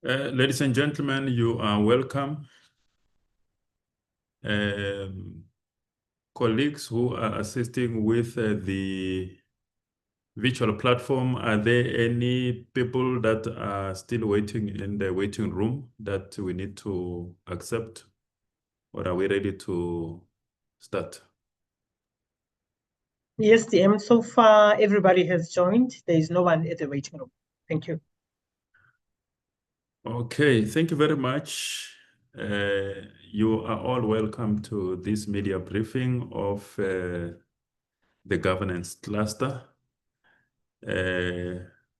Ladies and gentlemen, you are welcome. Colleagues who are assisting with the virtual platform, are there any people that are still waiting in the waiting room that we need to accept, or are we ready to start? Yes, DM. So far, everybody has joined. There is no one at the waiting room. Thank you. Okay, thank you very much. You are all welcome to this media briefing of the governance cluster.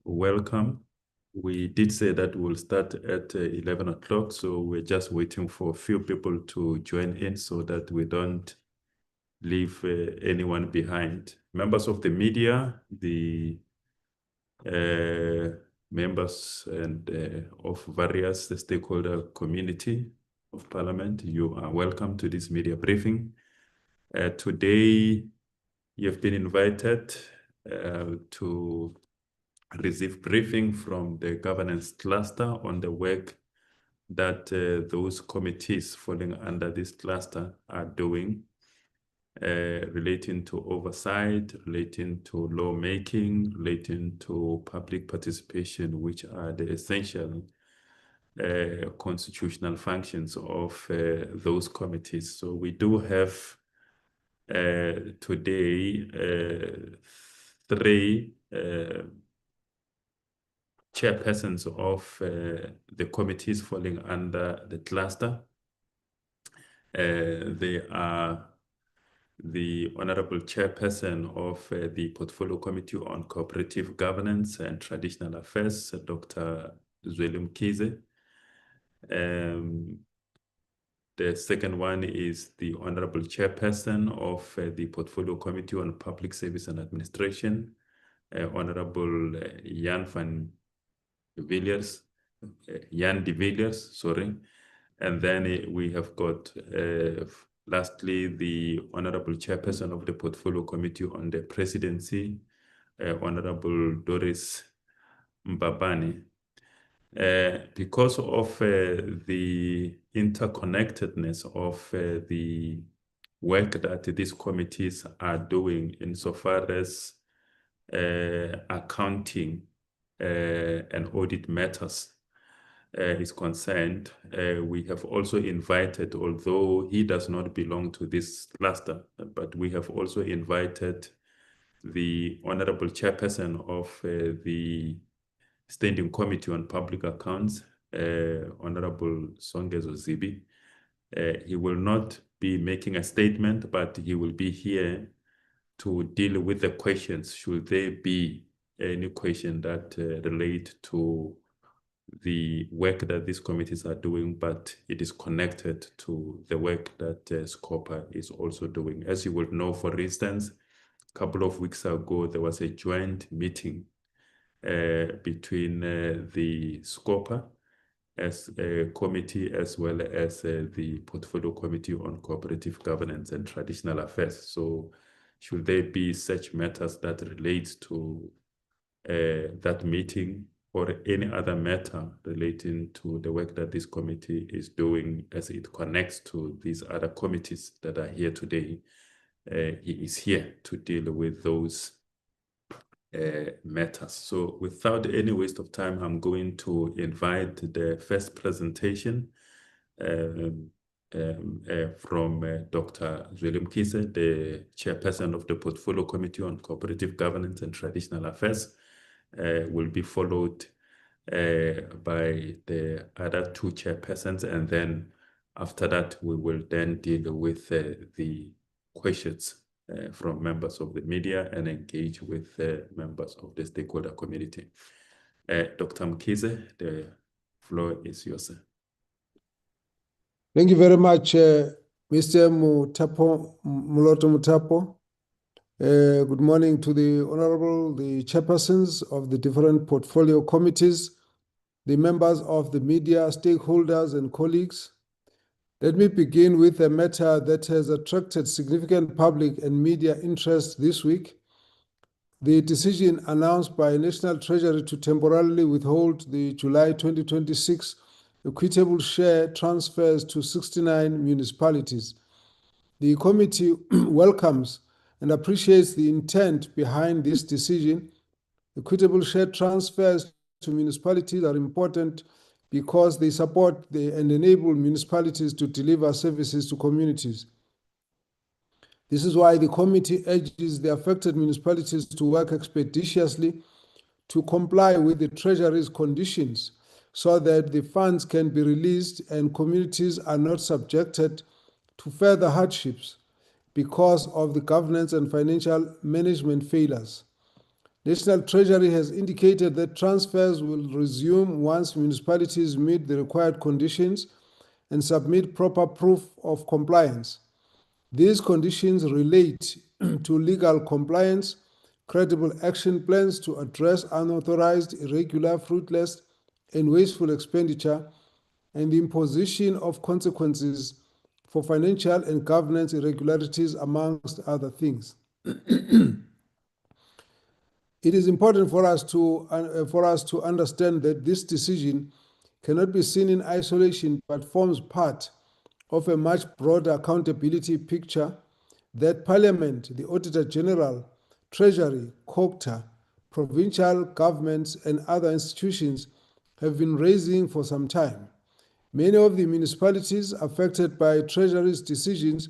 Welcome. We did say that we'll start at 11 o'clock, so we're just waiting for a few people to join in so that we don't leave anyone behind. Members of the media, the members and of various stakeholder community of Parliament, you are welcome to this media briefing. Today, you've been invited to receive briefing from the governance cluster on the work that those committees falling under this cluster are doing, relating to oversight, relating to lawmaking, relating to public participation, which are the essential constitutional functions of those committees. So we do have today 3 chairpersons of the committees falling under the cluster. They are the Honorable Chairperson of the Portfolio Committee on Cooperative Governance and Traditional Affairs, Dr. Zweli Mkhize. The second one is the Honorable Chairperson of the Portfolio Committee on Public Service and Administration, Honorable Jan de Villiers, sorry. And then we have got, lastly, the Honorable Chairperson of the Portfolio Committee on the Presidency, Honorable Doris Mbabane. Because of the interconnectedness of the work that these committees are doing insofar as accounting and audit matters is concerned, we have also invited, although he does not belong to this cluster, but we have also invited the Honorable Chairperson of the Standing Committee on Public Accounts, Honorable Songezo Zibi. He will not be making a statement, but he will be here to deal with the questions, should there be any question that relate to the work that these committees are doing, but it is connected to the work that SCOPA is also doing. As you would know, for instance, a couple of weeks ago, there was a joint meeting between the SCOPA as a committee, as well as the Portfolio Committee on Cooperative Governance and Traditional Affairs. So should there be such matters that relate to that meeting or any other matter relating to the work that this committee is doing as it connects to these other committees that are here today, he is here to deal with those matters. So without any waste of time, I'm going to invite the first presentation from Dr. Zweli Mkhize, the Chairperson of the Portfolio Committee on Cooperative Governance and Traditional Affairs. Will be followed by the other 2 chairpersons, and then after that we will then deal with the questions from members of the media and engage with members of the stakeholder community. Dr. Mkhize, the floor is yours. Thank you very much, Mr. Muloto Mutapo. Good morning to the chairpersons of the different portfolio committees, the members of the media, stakeholders, and colleagues. Let me begin with a matter that has attracted significant public and media interest this week. the decision announced by National Treasury to temporarily withhold the July 2026 equitable share transfers to 69 municipalities. The committee welcomes and appreciates the intent behind this decision. Equitable share transfers to municipalities are important because they support and enable municipalities to deliver services to communities. This is why the committee urges the affected municipalities to work expeditiously to comply with the Treasury's conditions so that the funds can be released and communities are not subjected to further hardships because of the governance and financial management failures. National Treasury has indicated that transfers will resume once municipalities meet the required conditions and submit proper proof of compliance. These conditions relate to legal compliance, credible action plans to address unauthorized, irregular, fruitless, and wasteful expenditure, and the imposition of consequences for financial and governance irregularities, amongst other things. It is important for us to understand that this decision cannot be seen in isolation but forms part of a much broader accountability picture that Parliament, the Auditor General, Treasury, COGTA, provincial governments, and other institutions have been raising for some time. Many of the municipalities affected by Treasury's decisions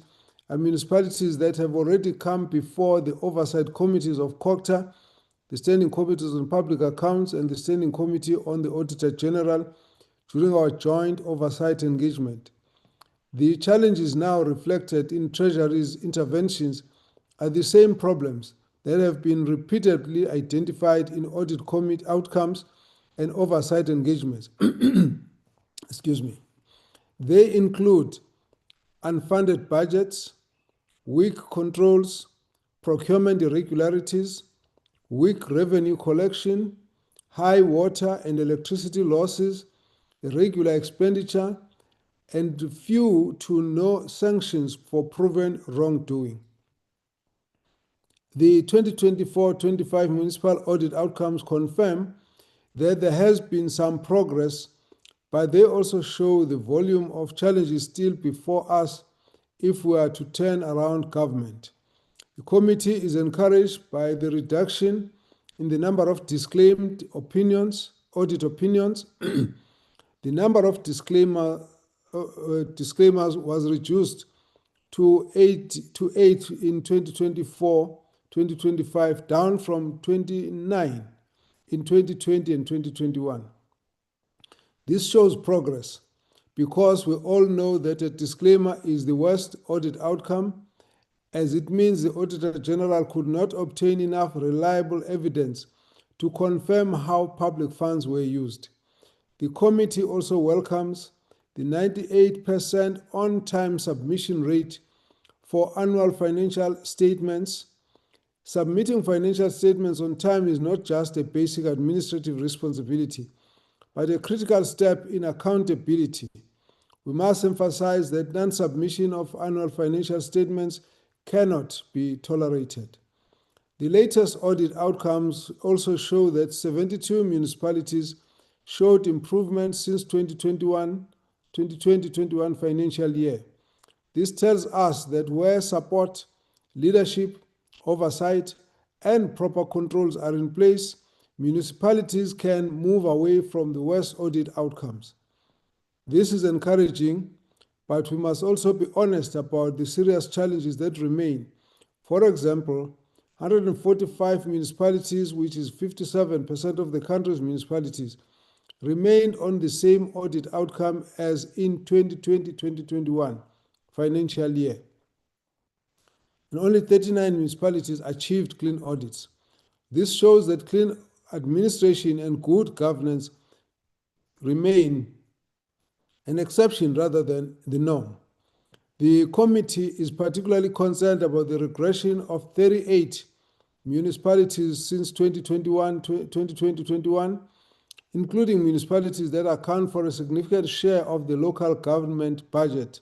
are municipalities that have already come before the oversight committees of COGTA, the Standing Committees on Public Accounts, and the Standing Committee on the Auditor General during our joint oversight engagement. The challenges now reflected in Treasury's interventions are the same problems that have been repeatedly identified in audit committee outcomes and oversight engagements. Excuse me. They include unfunded budgets, weak controls, procurement irregularities, weak revenue collection, high water and electricity losses, irregular expenditure, and few to no sanctions for proven wrongdoing. The 2024-25 municipal audit outcomes confirm that there has been some progress, but they also show the volume of challenges still before us if we are to turn around government. The committee is encouraged by the reduction in the number of disclaimed opinions, audit opinions. The number of disclaimers was reduced to 8 in 2024-2025, down from 29 in 2020 and 2021. This shows progress because we all know that a disclaimer is the worst audit outcome, as it means the Auditor General could not obtain enough reliable evidence to confirm how public funds were used. The committee also welcomes the 98% on-time submission rate for annual financial statements. Submitting financial statements on time is not just a basic administrative responsibility, but a critical step in accountability. We must emphasize that non-submission of annual financial statements cannot be tolerated. The latest audit outcomes also show that 72 municipalities showed improvement since 2020-21 financial year. This tells us that where support, leadership, oversight, and proper controls are in place, municipalities can move away from the worst audit outcomes. This is encouraging, but we must also be honest about the serious challenges that remain. For example, 145 municipalities, which is 57% of the country's municipalities, remained on the same audit outcome as in 2020-2021 financial year. And only 39 municipalities achieved clean audits. This shows that clean administration and good governance remain an exception rather than the norm. The committee is particularly concerned about the regression of 38 municipalities since 2020-21, including municipalities that account for a significant share of the local government budget.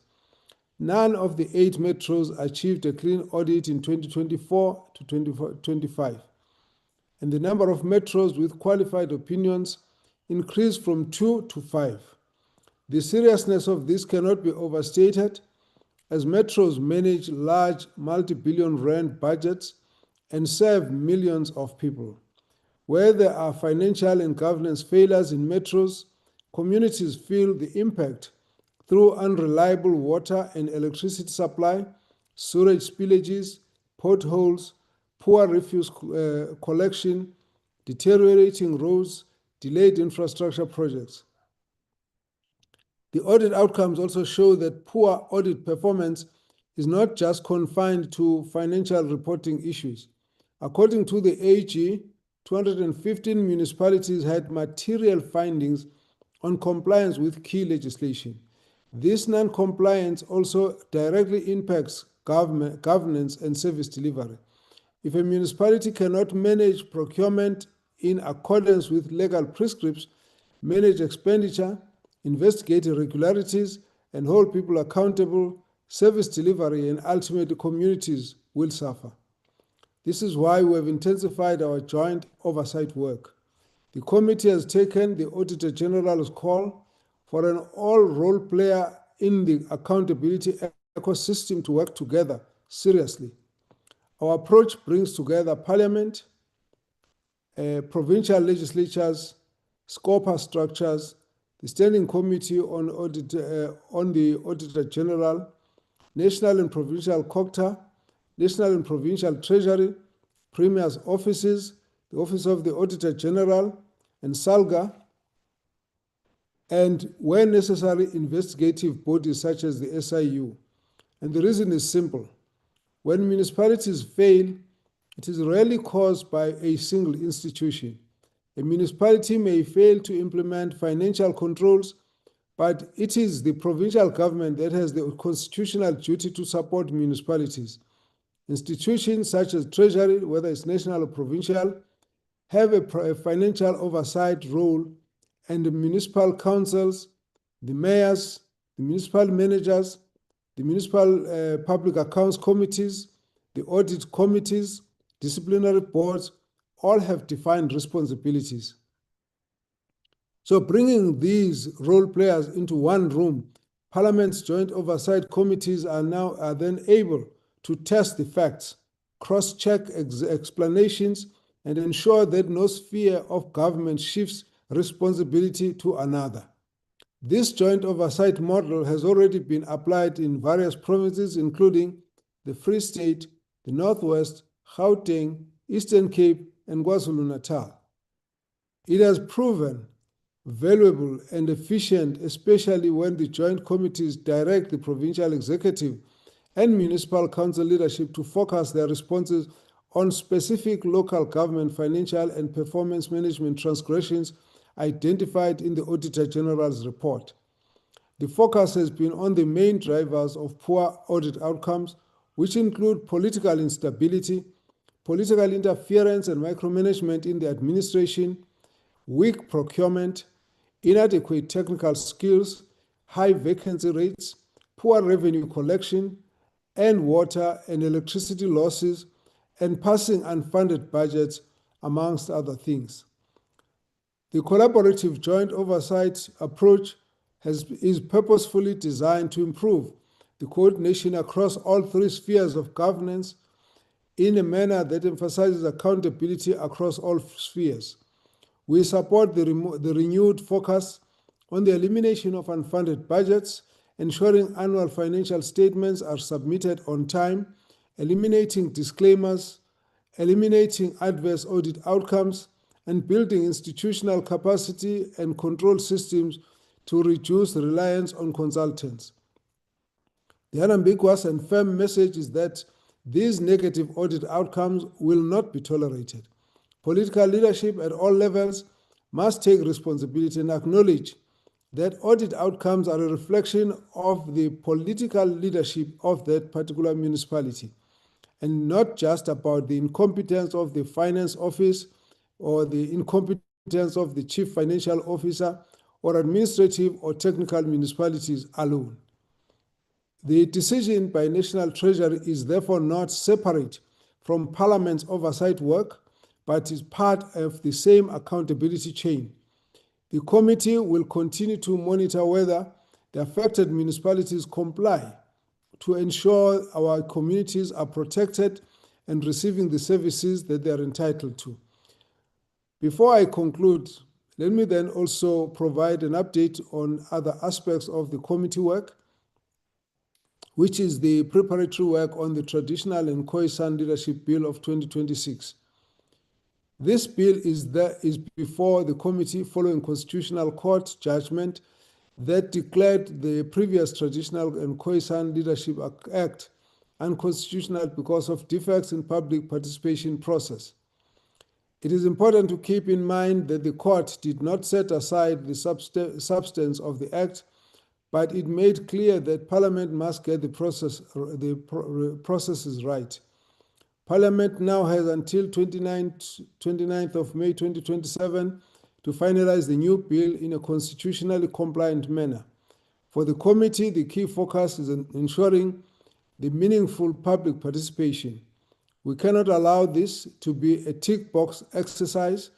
None of the 8 metros achieved a clean audit in 2024-2025. and the number of metros with qualified opinions increased from 2 to 5. The seriousness of this cannot be overstated, as metros manage large multi-billion rand budgets and serve millions of people. Where there are financial and governance failures in metros, communities feel the impact through unreliable water and electricity supply, sewage spillages, potholes, poor refuse collection, deteriorating roads, delayed infrastructure projects. The audit outcomes also show that poor audit performance is not just confined to financial reporting issues. According to the AG, 215 municipalities had material findings on compliance with key legislation. This non-compliance also directly impacts governance and service delivery. If a municipality cannot manage procurement in accordance with legal prescriptions, manage expenditure, investigate irregularities, and hold people accountable, service delivery and ultimately communities will suffer. This is why we have intensified our joint oversight work. The committee has taken the Auditor General's call for an all-role player in the accountability ecosystem to work together seriously. Our approach brings together Parliament, provincial legislatures, scoper structures, the Standing Committee on the Auditor General, National and Provincial COCTA, National and Provincial Treasury, Premier's offices, the Office of the Auditor General, and SALGA, and where necessary, investigative bodies such as the SIU. And the reason is simple. When municipalities fail, it is rarely caused by a single institution. A municipality may fail to implement financial controls, but it is the provincial government that has the constitutional duty to support municipalities. Institutions such as Treasury, whether it's national or provincial, have a financial oversight role, and the municipal councils, the mayors, the municipal managers, the municipal public accounts committees, the audit committees, disciplinary boards, all have defined responsibilities. So bringing these role players into one room, Parliament's joint oversight committees are then able to test the facts, cross-check explanations, and ensure that no sphere of government shifts responsibility to another. This joint oversight model has already been applied in various provinces, including the Free State, the Northwest, Gauteng, Eastern Cape, and KwaZulu-Natal. It has proven valuable and efficient, especially when the joint committees direct the provincial executive and municipal council leadership to focus their responses on specific local government financial and performance management transgressions identified in the Auditor General's report. The focus has been on the main drivers of poor audit outcomes, which include political instability, political interference and micromanagement in the administration, weak procurement, inadequate technical skills, high vacancy rates, poor revenue collection, and water and electricity losses, and passing unfunded budgets, amongst other things. The collaborative joint oversight approach is purposefully designed to improve the coordination across all three spheres of governance in a manner that emphasizes accountability across all spheres. We support the renewed focus on the elimination of unfunded budgets, ensuring annual financial statements are submitted on time, eliminating disclaimers, eliminating adverse audit outcomes, and building institutional capacity and control systems to reduce reliance on consultants. The unambiguous and firm message is that these negative audit outcomes will not be tolerated. Political leadership at all levels must take responsibility and acknowledge that audit outcomes are a reflection of the political leadership of that particular municipality, and not just about the incompetence of the finance office or the incompetence of the chief financial officer or administrative or technical municipalities alone. The decision by National Treasury is therefore not separate from Parliament's oversight work, but is part of the same accountability chain. The committee will continue to monitor whether the affected municipalities comply to ensure our communities are protected and receiving the services that they are entitled to. Before I conclude, let me then also provide an update on other aspects of the committee work, which is the preparatory work on the Traditional and Khoisan Leadership Bill of 2026. This bill is before the committee following Constitutional Court judgment that declared the previous Traditional and Khoisan Leadership Act unconstitutional because of defects in public participation process. It is important to keep in mind that the court did not set aside the substance of the act, but it made clear that Parliament must get the processes right. Parliament now has until 29th of May 2027 to finalize the new bill in a constitutionally compliant manner. For the committee, the key focus is on ensuring the meaningful public participation. We cannot allow this to be a tick box exercise.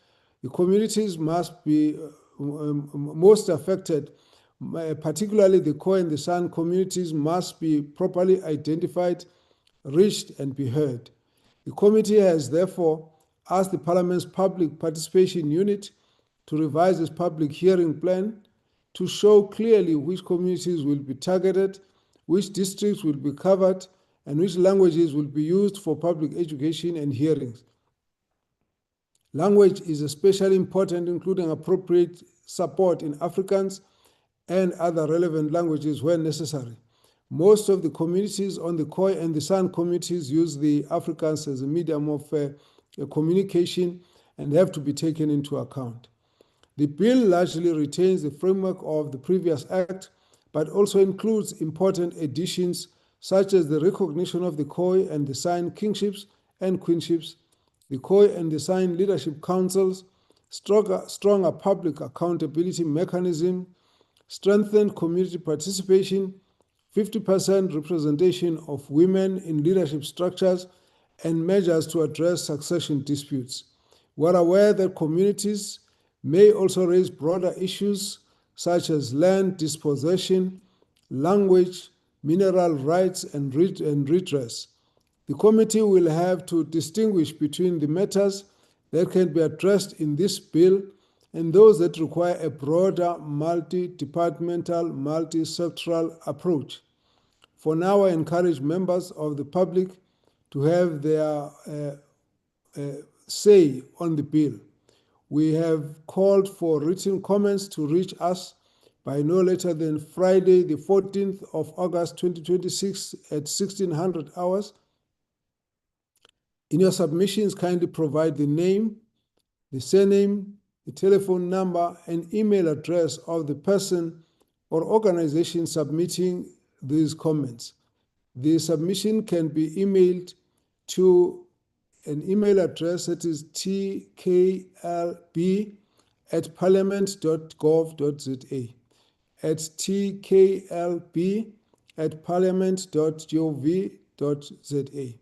The communities must be most affected, particularly the Khoi and the San communities, must be properly identified, reached, and be heard. The committee has therefore asked the Parliament's Public Participation Unit to revise its public hearing plan to show clearly which communities will be targeted, which districts will be covered, and which languages will be used for public education and hearings. Language is especially important, including appropriate support in Afrikaans and other relevant languages where necessary. Most of the communities on the Khoi and the San communities use the Afrikaans as a medium of communication and have to be taken into account. The bill largely retains the framework of the previous act, but also includes important additions such as the recognition of the Khoi and the San kingships and queenships, the Khoi and the San leadership councils, stronger public accountability mechanism, strengthened community participation, 50% representation of women in leadership structures, and measures to address succession disputes. We're aware that communities may also raise broader issues such as land dispossession, language, mineral rights, and redress. The committee will have to distinguish between the matters that can be addressed in this bill and those that require a broader, multi-departmental, multi-sectoral approach. For now, I encourage members of the public to have their say on the bill. We have called for written comments to reach us by no later than Friday, the 14th of August 2026 at 1600 hours. In your submissions, kindly provide the name, the surname, the telephone number, and email address of the person or organization submitting these comments. The submission can be emailed to an email address that is tklb@parliament.gov.za, at tklb@parliament.gov.za.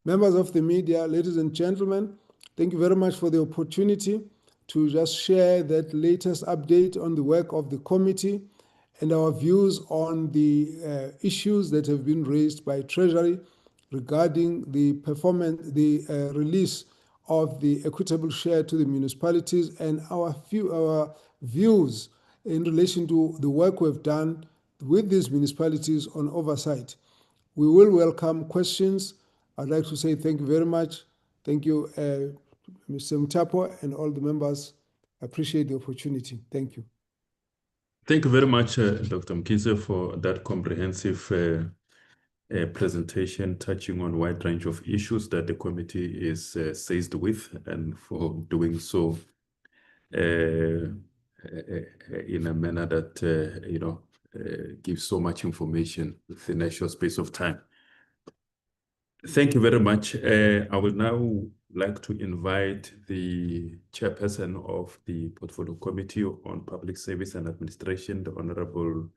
Members of the media, ladies and gentlemen, thank you very much for the opportunity to just share that latest update on the work of the committee and our views on the issues that have been raised by Treasury regarding the release of the equitable share to the municipalities and our views in relation to the work we've done with these municipalities on oversight. We will welcome questions. I'd like to say thank you very much. Thank you, Mr. Mutapo, and all the members. I appreciate the opportunity. Thank you. Thank you very much, Dr. Mkhize, for that comprehensive presentation touching on a wide range of issues that the committee is seized with, and for doing so in a manner that gives so much information within a short space of time. Thank you very much. I would now like to invite the chairperson of the Portfolio Committee on Public Service and Administration, the Honorable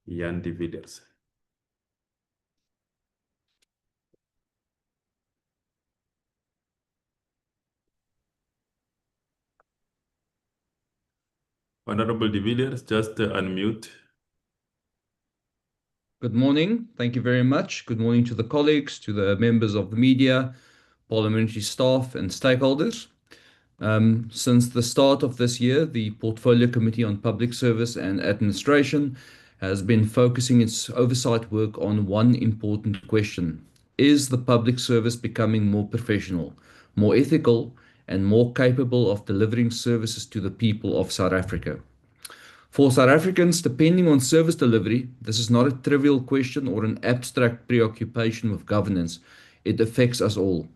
Jan de Villiers. Honorable de Villiers, just unmute. Good morning. Thank you very much. Good morning to the colleagues, to the members of the media, parliamentary staff, and stakeholders. Since the start of this year, the Portfolio Committee on Public Service and Administration has been focusing its oversight work on one important question. Is the public service becoming more professional, more ethical, and more capable of delivering services to the people of South Africa? For South Africans, depending on service delivery, this is not a trivial question or an abstract preoccupation with governance. It affects us all.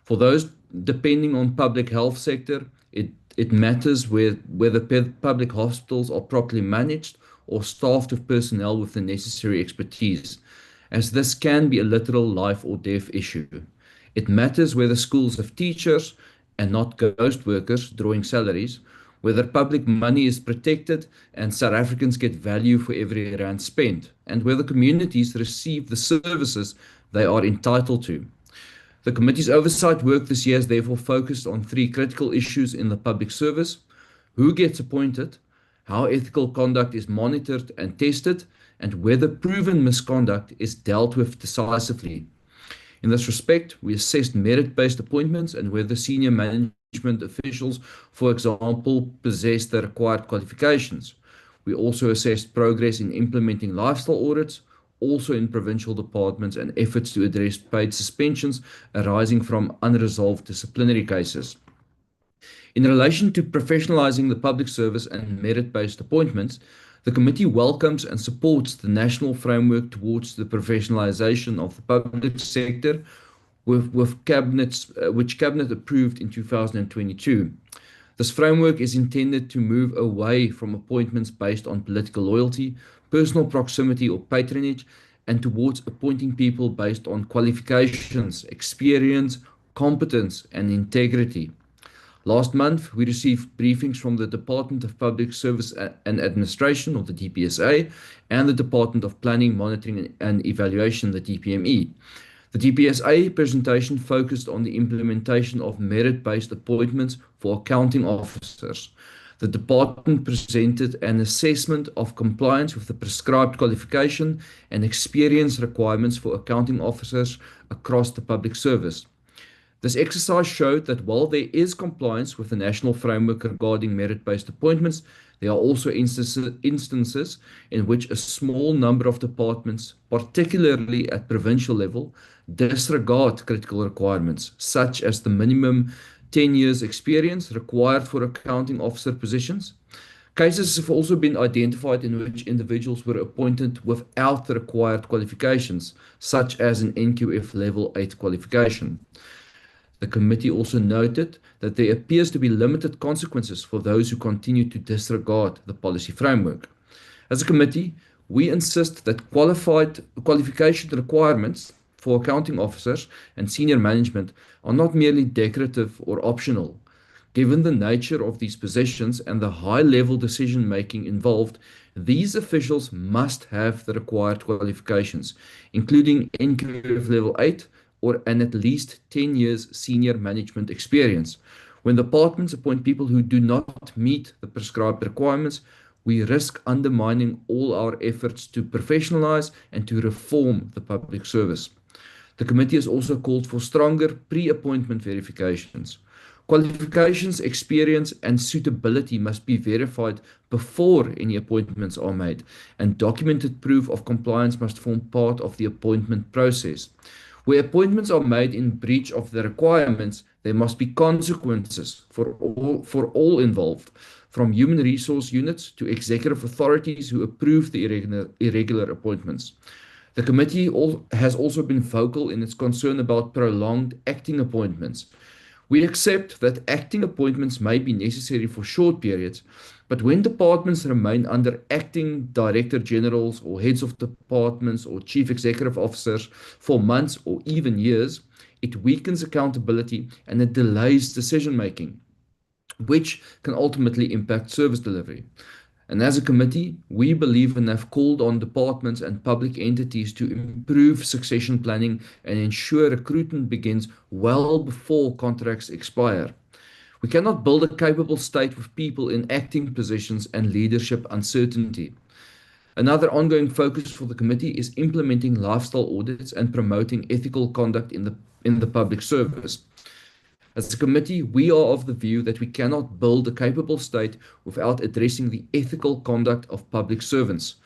For those depending on public health sector, it matters whether public hospitals are properly managed or staffed with personnel with the necessary expertise, as this can be a literal life or death issue. It matters whether schools have teachers and not ghost workers drawing salaries, whether public money is protected and South Africans get value for every rand spent, and whether communities receive the services they are entitled to. The committee's oversight work this year has therefore focused on three critical issues in the public service: who gets appointed, how ethical conduct is monitored and tested, and whether proven misconduct is dealt with decisively. In this respect, we assessed merit-based appointments and whether senior management officials, for example, possess the required qualifications. We also assessed progress in implementing lifestyle audits, also in provincial departments, and efforts to address paid suspensions arising from unresolved disciplinary cases. In relation to professionalizing the public service and merit-based appointments, the committee welcomes and supports the national framework towards the professionalization of the public sector, which Cabinet approved in 2022. This framework is intended to move away from appointments based on political loyalty, personal proximity, or patronage, and towards appointing people based on qualifications, experience, competence, and integrity. Last month, we received briefings from the Department of Public Service and Administration, or the DPSA, and the Department of Planning, Monitoring and Evaluation, the DPME. The DPSA presentation focused on the implementation of merit-based appointments for accounting officers. The department presented an assessment of compliance with the prescribed qualification and experience requirements for accounting officers across the public service. This exercise showed that while there is compliance with the national framework regarding merit-based appointments, there are also instances in which a small number of departments, particularly at provincial level, disregard critical requirements, such as the minimum 10 years experience required for accounting officer positions. Cases have also been identified in which individuals were appointed without the required qualifications, such as an NQF Level 8 qualification. The committee also noted that there appears to be limited consequences for those who continue to disregard the policy framework. As a committee, we insist that qualification requirements for accounting officers and senior management are not merely decorative or optional. Given the nature of these positions and the high-level decision-making involved, these officials must have the required qualifications, including NQF Level 8, or at least 10 years senior management experience. When departments appoint people who do not meet the prescribed requirements, we risk undermining all our efforts to professionalize and to reform the public service. The committee has also called for stronger pre-appointment verifications. Qualifications, experience, and suitability must be verified before any appointments are made, and documented proof of compliance must form part of the appointment process. Where appointments are made in breach of the requirements, there must be consequences for all involved, from human resource units to executive authorities who approve the irregular appointments. The committee has also been vocal in its concern about prolonged acting appointments. We accept that acting appointments may be necessary for short periods, but when departments remain under acting director generals or heads of departments or chief executive officers for months or even years, it weakens accountability and it delays decision making, which can ultimately impact service delivery. And as a committee, we believe and have called on departments and public entities to improve succession planning and ensure recruitment begins well before contracts expire. We cannot build a capable state with people in acting positions and leadership uncertainty. Another ongoing focus for the committee is implementing lifestyle audits and promoting ethical conduct in the public service. As a committee, we are of the view that we cannot build a capable state without addressing the ethical conduct of public servants.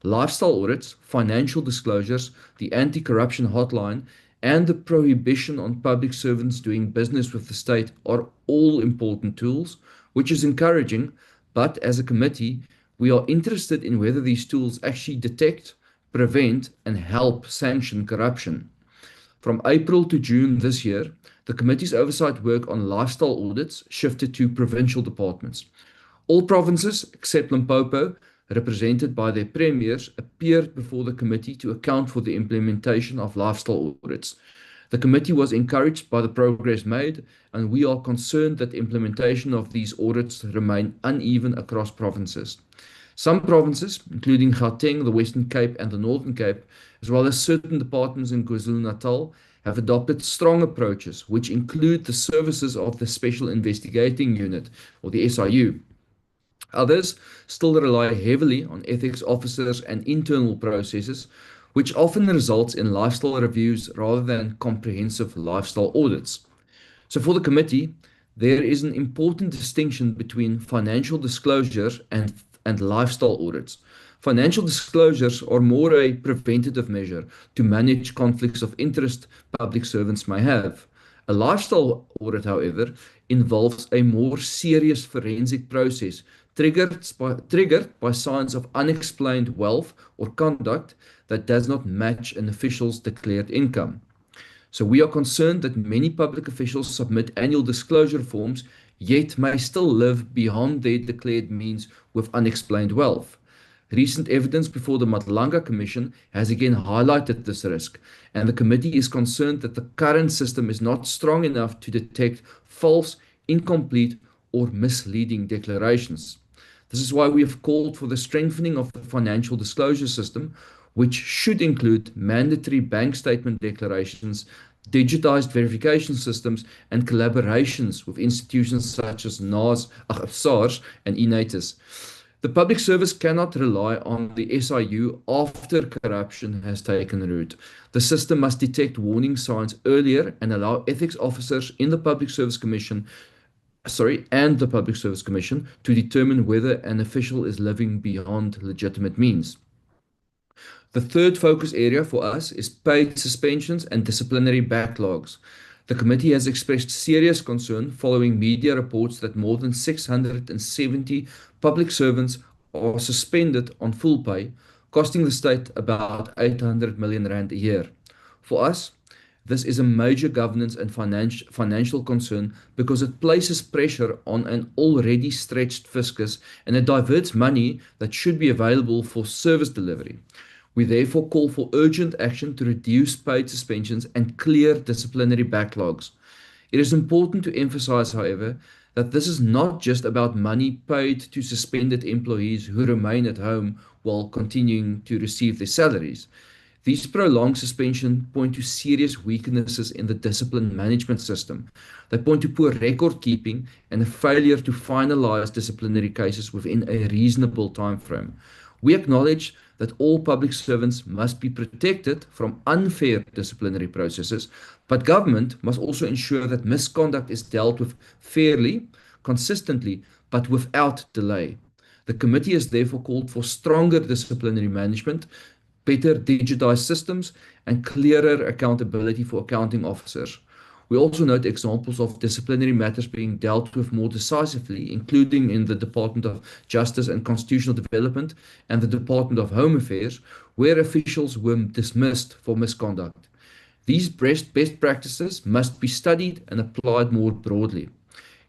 Lifestyle audits, financial disclosures, the anti-corruption hotline, and the prohibition on public servants doing business with the state are all important tools, which is encouraging, but as a committee, we are interested in whether these tools actually detect, prevent, and help sanction corruption. From April to June this year, the committee's oversight work on lifestyle audits shifted to provincial departments. All provinces, except Limpopo, represented by their premiers, appeared before the committee to account for the implementation of lifestyle audits. The committee was encouraged by the progress made, and we are concerned that the implementation of these audits remain uneven across provinces. Some provinces, including Gauteng, the Western Cape, and the Northern Cape, as well as certain departments in KwaZulu-Natal, have adopted strong approaches, which include the services of the Special Investigating Unit, or the SIU. Others still rely heavily on ethics officers and internal processes, which often results in lifestyle reviews rather than comprehensive lifestyle audits. So for the committee, there is an important distinction between financial disclosures and lifestyle audits. Financial disclosures are more a preventative measure to manage conflicts of interest public servants may have. A lifestyle audit, however, involves a more serious forensic process triggered by signs of unexplained wealth or conduct that does not match an official's declared income. So we are concerned that many public officials submit annual disclosure forms, yet may still live beyond their declared means with unexplained wealth. Recent evidence before the Matlanga Commission has again highlighted this risk, and the committee is concerned that the current system is not strong enough to detect false, incomplete, or misleading declarations. This is why we have called for the strengthening of the financial disclosure system, which should include mandatory bank statement declarations, digitized verification systems, and collaborations with institutions such as SARS and eNatus. The public service cannot rely on the SIU after corruption has taken root. The system must detect warning signs earlier and allow ethics officers in the Public Service Commission and the Public Service Commission to determine whether an official is living beyond legitimate means. The third focus area for us is paid suspensions and disciplinary backlogs. The committee has expressed serious concern following media reports that more than 670 public servants are suspended on full pay, costing the state about 800 million rand a year. For us, this is a major governance and financial concern because it places pressure on an already stretched fiscus and it diverts money that should be available for service delivery. We therefore call for urgent action to reduce paid suspensions and clear disciplinary backlogs. It is important to emphasize, however, that this is not just about money paid to suspended employees who remain at home while continuing to receive their salaries. These prolonged suspensions point to serious weaknesses in the discipline management system. They point to poor record keeping and a failure to finalize disciplinary cases within a reasonable time frame. We acknowledge that all public servants must be protected from unfair disciplinary processes, but government must also ensure that misconduct is dealt with fairly, consistently, but without delay. The committee has therefore called for stronger disciplinary management, better digitized systems, and clearer accountability for accounting officers. We also note examples of disciplinary matters being dealt with more decisively, including in the Department of Justice and Constitutional Development and the Department of Home Affairs, where officials were dismissed for misconduct. These best practices must be studied and applied more broadly.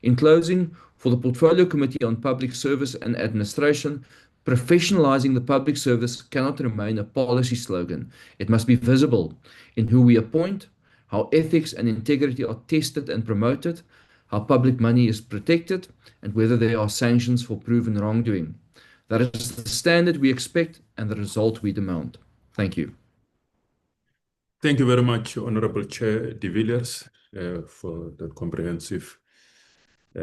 In closing, for the Portfolio Committee on Public Service and Administration, professionalizing the public service cannot remain a policy slogan. It must be visible in who we appoint, how ethics and integrity are tested and promoted, how public money is protected, and whether there are sanctions for proven wrongdoing. That is the standard we expect and the result we demand. Thank you. Thank you very much, Honorable Chair de Villiers, for that comprehensive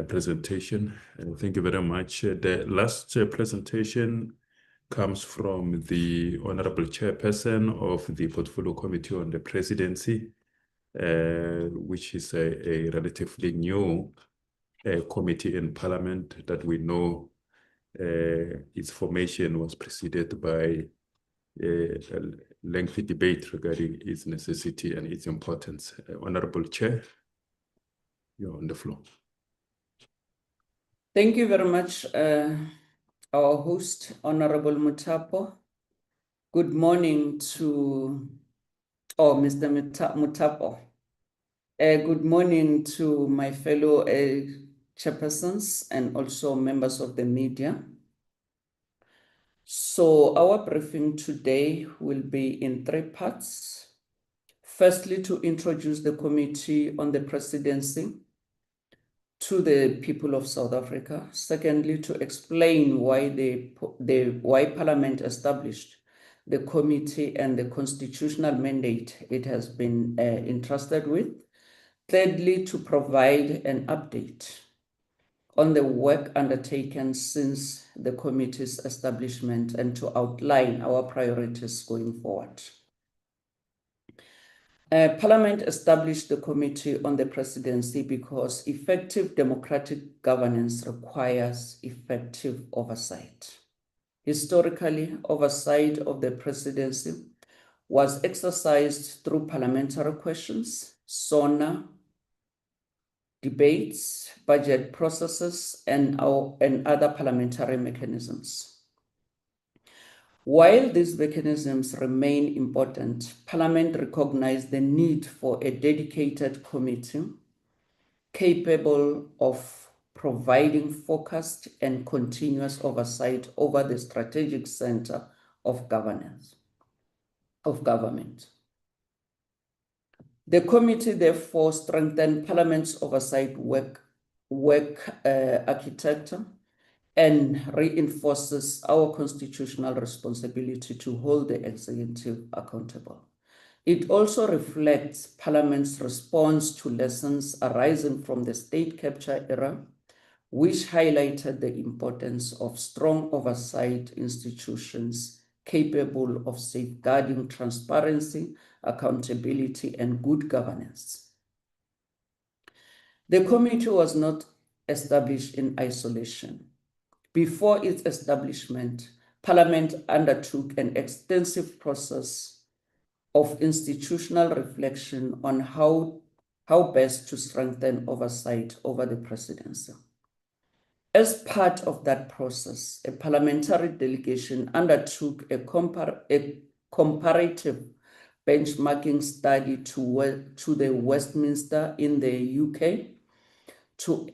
presentation. Thank you very much. The last presentation comes from the Honorable Chairperson of the Portfolio Committee on the Presidency, which is a relatively new committee in Parliament that we know its formation was preceded by a lengthy debate regarding its necessity and its importance. Honorable Chair, you're on the floor. Thank you very much, our host, Honorable Mutapo. Good morning to, Mr. Mutapo. Good morning to my fellow chairpersons and also members of the media. So our briefing today will be in 3 parts. Firstly, to introduce the Committee on the Presidency to the people of South Africa. Secondly, to explain why why Parliament established the committee and the constitutional mandate it has been entrusted with. Thirdly, to provide an update on the work undertaken since the committee's establishment and to outline our priorities going forward. Parliament established the Committee on the Presidency because effective democratic governance requires effective oversight. Historically, oversight of the presidency was exercised through parliamentary questions, SONA, debates, budget processes, and other parliamentary mechanisms. While these mechanisms remain important, Parliament recognized the need for a dedicated committee capable of providing focused and continuous oversight over the strategic center of government. The committee therefore strengthened Parliament's oversight architecture and reinforces our constitutional responsibility to hold the executive accountable. It also reflects Parliament's response to lessons arising from the state capture era, which highlighted the importance of strong oversight institutions capable of safeguarding transparency, accountability, and good governance. The committee was not established in isolation. Before its establishment, Parliament undertook an extensive process of institutional reflection on how best to strengthen oversight over the presidency. As part of that process, a parliamentary delegation undertook a comparative benchmarking study to the Westminster in the UK to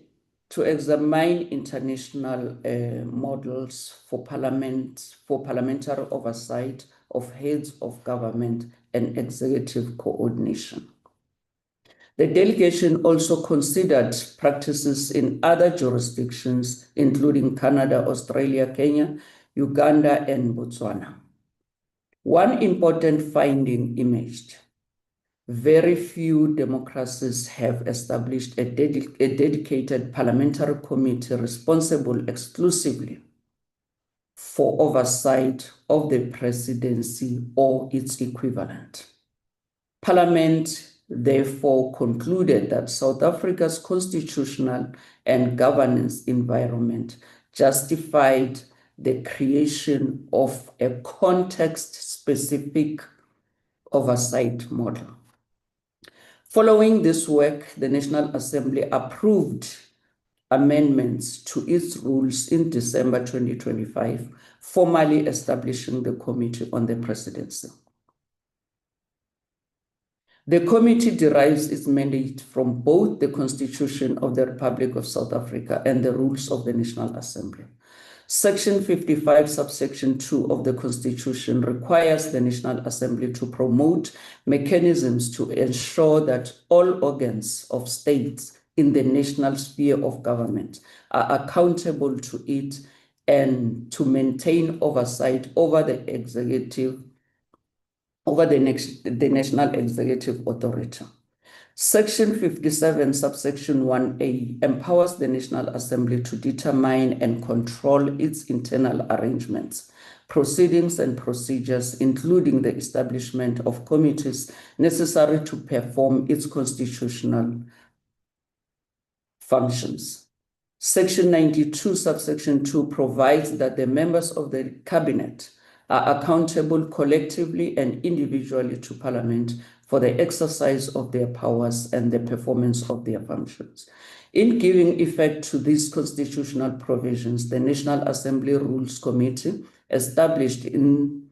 examine international models for parliamentary oversight of heads of government and executive coordination. The delegation also considered practices in other jurisdictions, including Canada, Australia, Kenya, Uganda, and Botswana. One important finding emerged. Very few democracies have established a dedicated parliamentary committee responsible exclusively for oversight of the presidency or its equivalent. Parliament therefore concluded that South Africa's constitutional and governance environment justified the creation of a context-specific oversight model. Following this work, the National Assembly approved amendments to its rules in December 2025, formally establishing the Committee on the Presidency. The committee derives its mandate from both the Constitution of the Republic of South Africa and the rules of the National Assembly. Section 55, subsection 2 of the Constitution requires the National Assembly to promote mechanisms to ensure that all organs of states in the national sphere of government are accountable to it and to maintain oversight over the executive, over the National Executive Authority. Section 57, subsection 1A, empowers the National Assembly to determine and control its internal arrangements, proceedings, and procedures, including the establishment of committees necessary to perform its constitutional functions. Section 92, subsection 2, provides that the members of the Cabinet are accountable collectively and individually to Parliament for the exercise of their powers and the performance of their functions. In giving effect to these constitutional provisions, the National Assembly Rules Committee, established in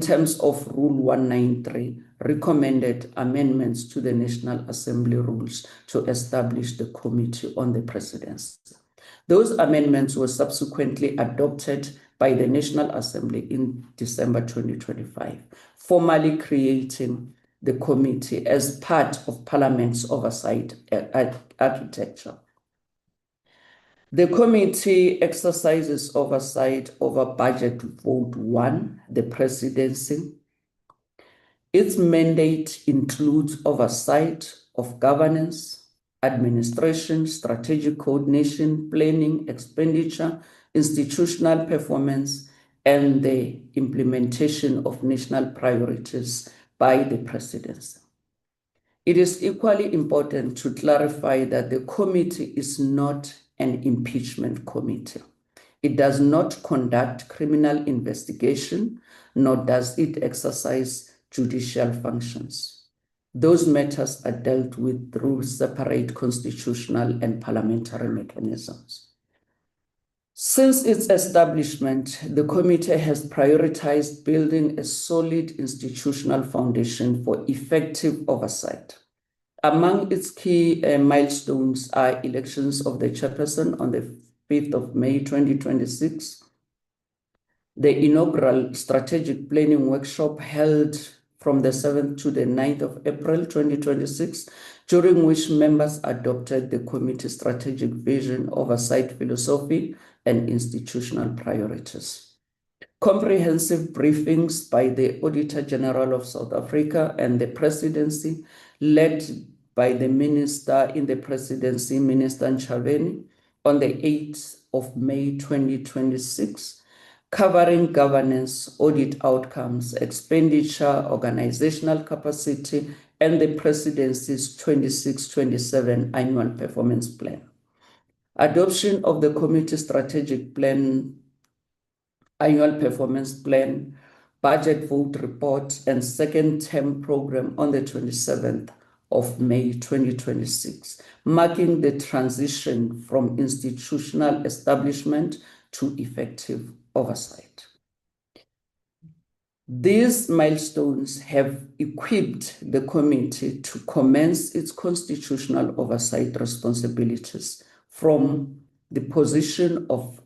terms of Rule 193, recommended amendments to the National Assembly rules to establish the Committee on the Presidency. Those amendments were subsequently adopted by the National Assembly in December 2025, formally creating the committee as part of Parliament's oversight architecture. The committee exercises oversight over Budget Vote 1, the presidency. Its mandate includes oversight of governance, administration, strategic coordination, planning, expenditure, institutional performance, and the implementation of national priorities by the presidency. It is equally important to clarify that the committee is not an impeachment committee. It does not conduct criminal investigation, nor does it exercise judicial functions. Those matters are dealt with through separate constitutional and parliamentary mechanisms. Since its establishment, the committee has prioritized building a solid institutional foundation for effective oversight. Among its key milestones are elections of the chairperson on the 5th of May 2026, the inaugural strategic planning workshop held from the 7th to the 9th of April 2026, during which members adopted the committee's strategic vision, oversight philosophy, and institutional priorities. Comprehensive briefings by the Auditor General of South Africa and the Presidency, led by the Minister in the Presidency, Minister Ntshavheni, on the 8th of May 2026, covering governance, audit outcomes, expenditure, organizational capacity, and the Presidency's 26-27 annual performance plan. Adoption of the committee strategic plan, annual performance plan, budget vote report, and second term program on the 27th of May 2026, marking the transition from institutional establishment to effective oversight. These milestones have equipped the committee to commence its constitutional oversight responsibilities from the position of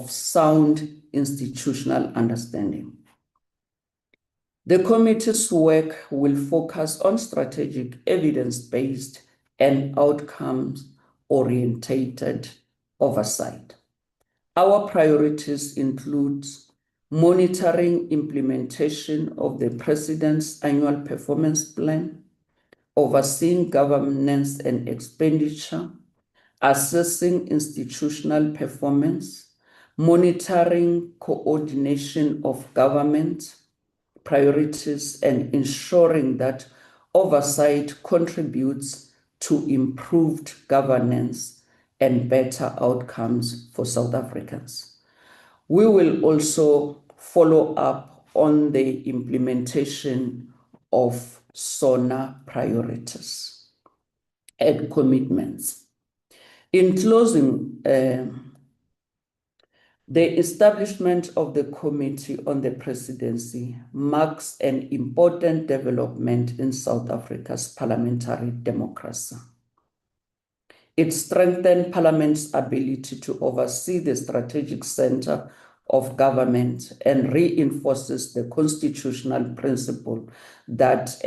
sound institutional understanding. The committee's work will focus on strategic, evidence-based, and outcomes-orientated oversight. Our priorities include monitoring implementation of the President's annual performance plan, overseeing governance and expenditure, assessing institutional performance, monitoring coordination of government priorities, and ensuring that oversight contributes to improved governance and better outcomes for South Africans. We will also follow up on the implementation of SONA priorities and commitments. In closing, the establishment of the Committee on the Presidency marks an important development in South Africa's parliamentary democracy. It strengthens Parliament's ability to oversee the strategic center of government and reinforces the constitutional principle that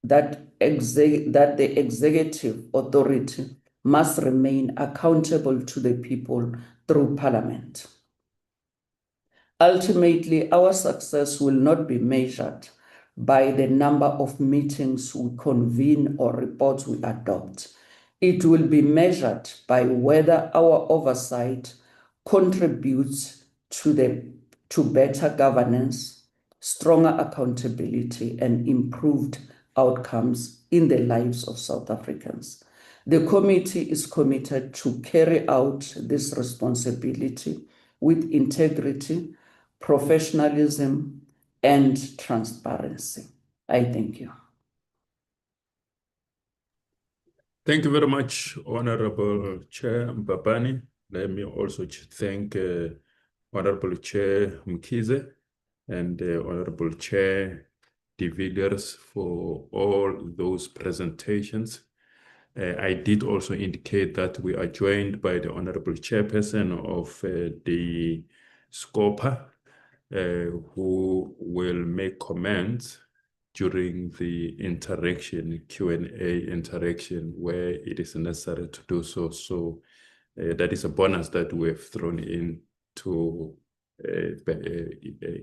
the executive authority must remain accountable to the people through Parliament. Ultimately, our success will not be measured by the number of meetings we convene or reports we adopt. It will be measured by whether our oversight contributes to better governance, stronger accountability, and improved outcomes in the lives of South Africans. The committee is committed to carry out this responsibility with integrity, professionalism, and transparency. I thank you. Thank you very much, Honorable Chair Mbabane. Let me also thank Honorable Chair Mkhize and Honorable Chair De Villiers for all those presentations. I did also indicate that we are joined by the Honorable Chairperson of the SCOPA, who will make comments during the interaction, Q&A interaction, where it is necessary to do so. So that is a bonus that we have thrown in to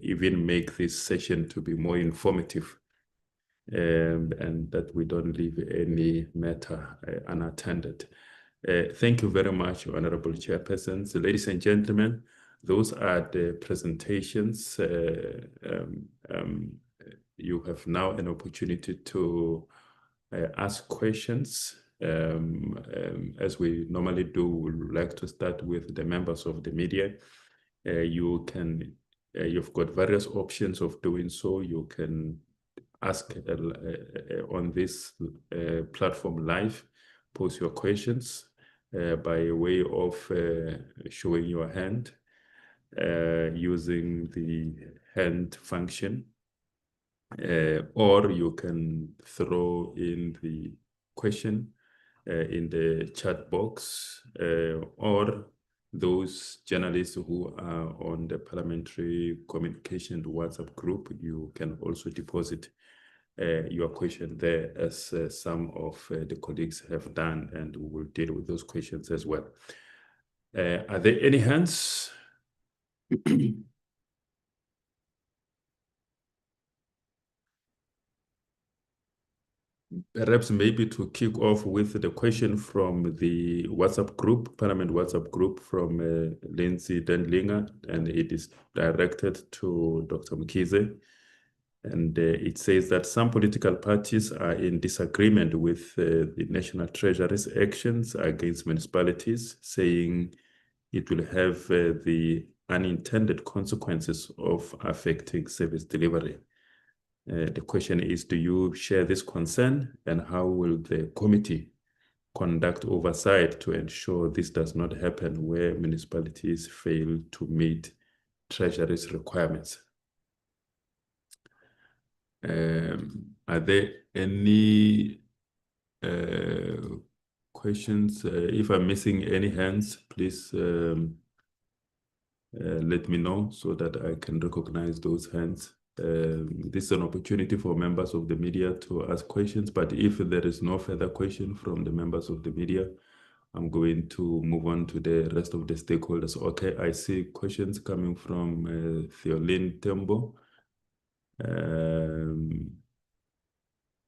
even make this session to be more informative, and that we don't leave any matter unattended. Thank you very much, Honorable Chairpersons. Ladies and gentlemen, those are the presentations. You have now an opportunity to ask questions. As we normally do, we would like to start with the members of the media. You've got various options of doing so. You can ask on this platform live, post your questions by way of showing your hand using the hand function, or you can throw in the question in the chat box, or those journalists who are on the Parliamentary Communication WhatsApp group, you can also deposit your question there, as some of the colleagues have done, and we will deal with those questions as well. Are there any hands? Perhaps maybe to kick off with the question from the WhatsApp group, Parliament WhatsApp group, from Lindsay Dendlinger, and it is directed to Dr. Mkhize. And it says that some political parties are in disagreement with the National Treasury's actions against municipalities, saying it will have the unintended consequences of affecting service delivery. The question is, do you share this concern, and how will the committee conduct oversight to ensure this does not happen where municipalities fail to meet Treasury's requirements? Are there any questions? If I'm missing any hands, please let me know so that I can recognize those hands. This is an opportunity for members of the media to ask questions, but if there is no further question from the members of the media, I'm going to move on to the rest of the stakeholders. Okay, I see questions coming from Theolin Tembo.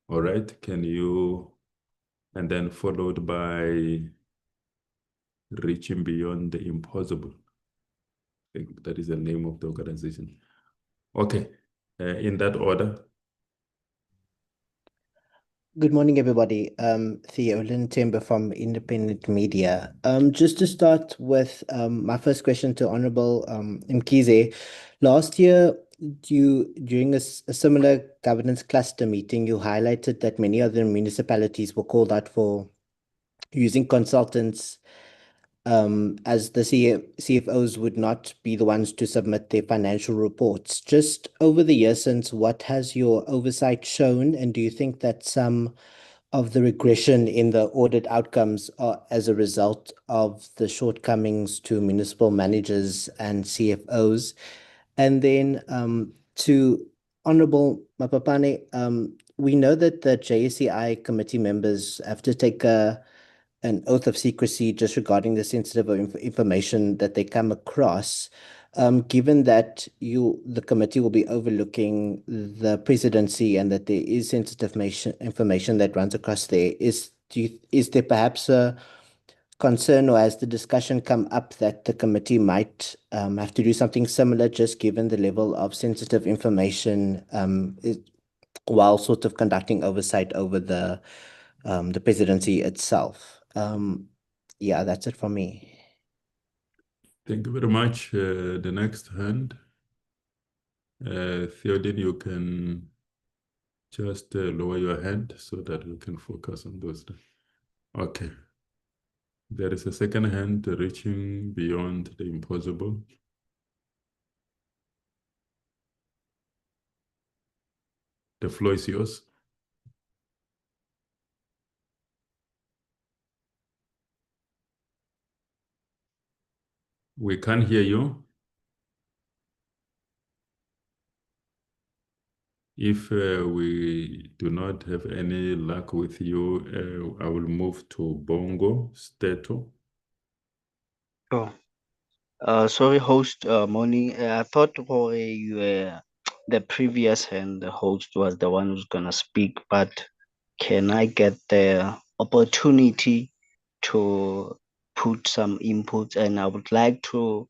All right, can you, and then followed by Reaching Beyond the Impossible. I think that is the name of the organization. Okay, in that order. Good morning, everybody. Theolin Temba from Independent Media. Just to start with my first question to Honorable Mkhize. Last year, during a similar governance cluster meeting, you highlighted that many other municipalities were called out for using consultants, as the CFOs would not be the ones to submit their financial reports. Just over the years since, what has your oversight shown, and do you think that some of the regression in the audit outcomes are as a result of the shortcomings to municipal managers and CFOs? And then to Honorable Mapapane, we know that the JSCI committee members have to take an oath of secrecy just regarding the sensitive information that they come across. Given that the committee will be overlooking the presidency and that there is sensitive information that runs across there, is there perhaps a concern, or has the discussion come up that the committee might have to do something similar, just given the level of sensitive information while sort of conducting oversight over the presidency itself? Yeah, that's it from me. Thank you very much. The next hand, Theodin, you can just lower your hand so that we can focus on those. Okay. There is a second hand reaching beyond the impossible. The floor is yours. We can't hear you. If we do not have any luck with you, I will move to Bongo Steto. Oh, sorry, host, Moni. I thought you were the previous hand, the host was the one who's gonna speak, but can I get the opportunity to put some input? And I would like to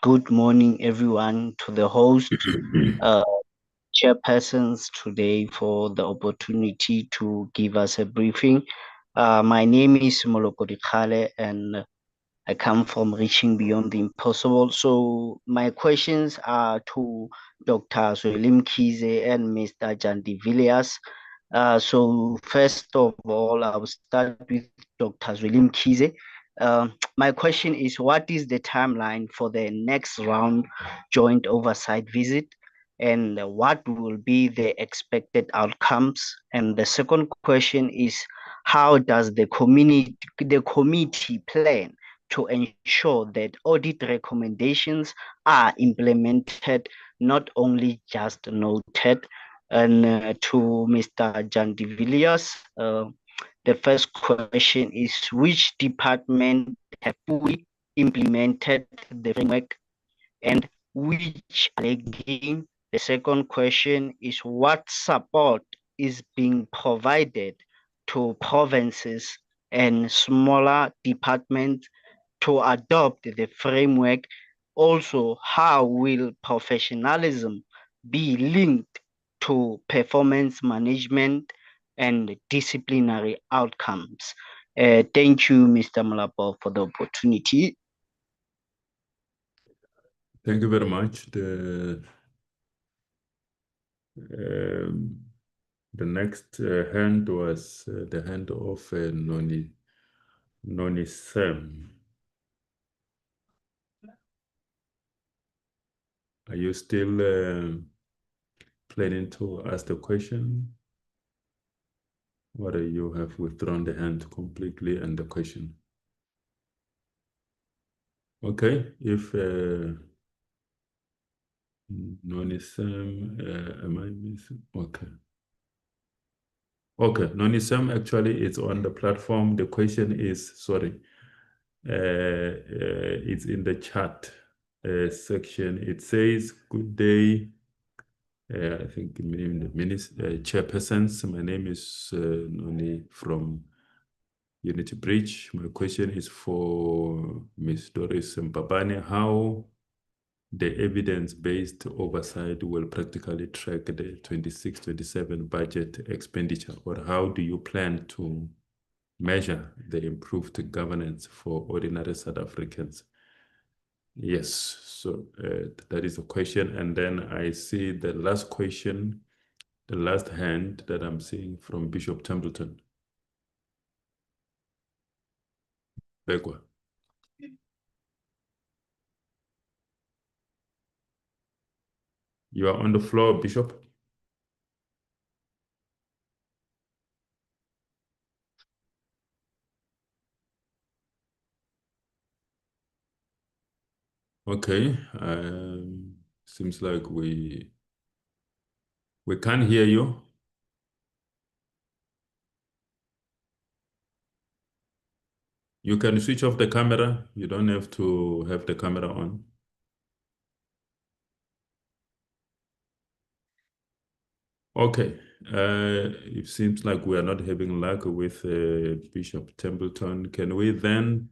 good morning everyone to the host, chairpersons today for the opportunity to give us a briefing. My name is Moloko Dikhale and I come from Reaching Beyond the Impossible. So my questions are to Dr. Zwelim Kize and Mr. Jan de Villiers. So first of all, I will start with Dr. Zwelim Kize. My question is, what is the timeline for the next round joint oversight visit? And what will be the expected outcomes? And the second question is, how does the committee plan to ensure that audit recommendations are implemented, not only just noted? And to Mr. Jan de Villiers, the first question is, which department have fully implemented the framework and which are lagging? The second question is, what support is being provided to provinces and smaller departments to adopt the framework? Also, how will professionalism be linked to performance management and disciplinary outcomes? Thank you, Mr. Malapo, for the opportunity. Thank you very much. The next hand was the hand of Noni Sam. Are you still planning to ask the question? Or you have withdrawn the hand completely and the question? Okay, if Noni Sam, am I missing? Okay. Okay, Noni Sam actually is on the platform. The question is, sorry, it's in the chat section. It says, good day. I think chairpersons. My name is Noni from Unity Bridge. My question is for Ms. Doris Mpapane. How the evidence-based oversight will practically track the 26-27 budget expenditure, or how do you plan to measure the improved governance for ordinary South Africans? Yes, so that is a question. And then I see the last question, the last hand that I'm seeing from Bishop Templeton. Begwa. You are on the floor, Bishop. Okay, seems like we can't hear you. You can switch off the camera. You don't have to have the camera on. Okay, it seems like we are not having luck with Bishop Templeton. Can we then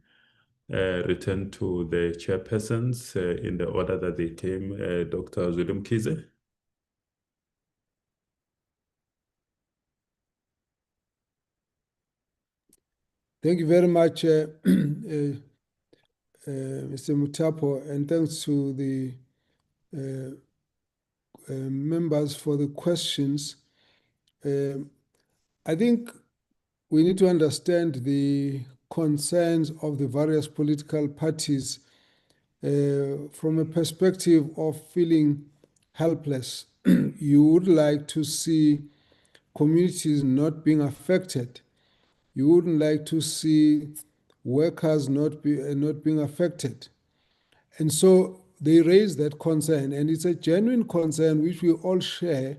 return to the chairpersons in the order that they came? Dr. Zweli Mkhize? Thank you very much, Mr. Mutapo, and thanks to the members for the questions. I think we need to understand the concerns of the various political parties from a perspective of feeling helpless. You would like to see communities not being affected. You wouldn't like to see workers not being affected. And so they raise that concern, and it's a genuine concern which we all share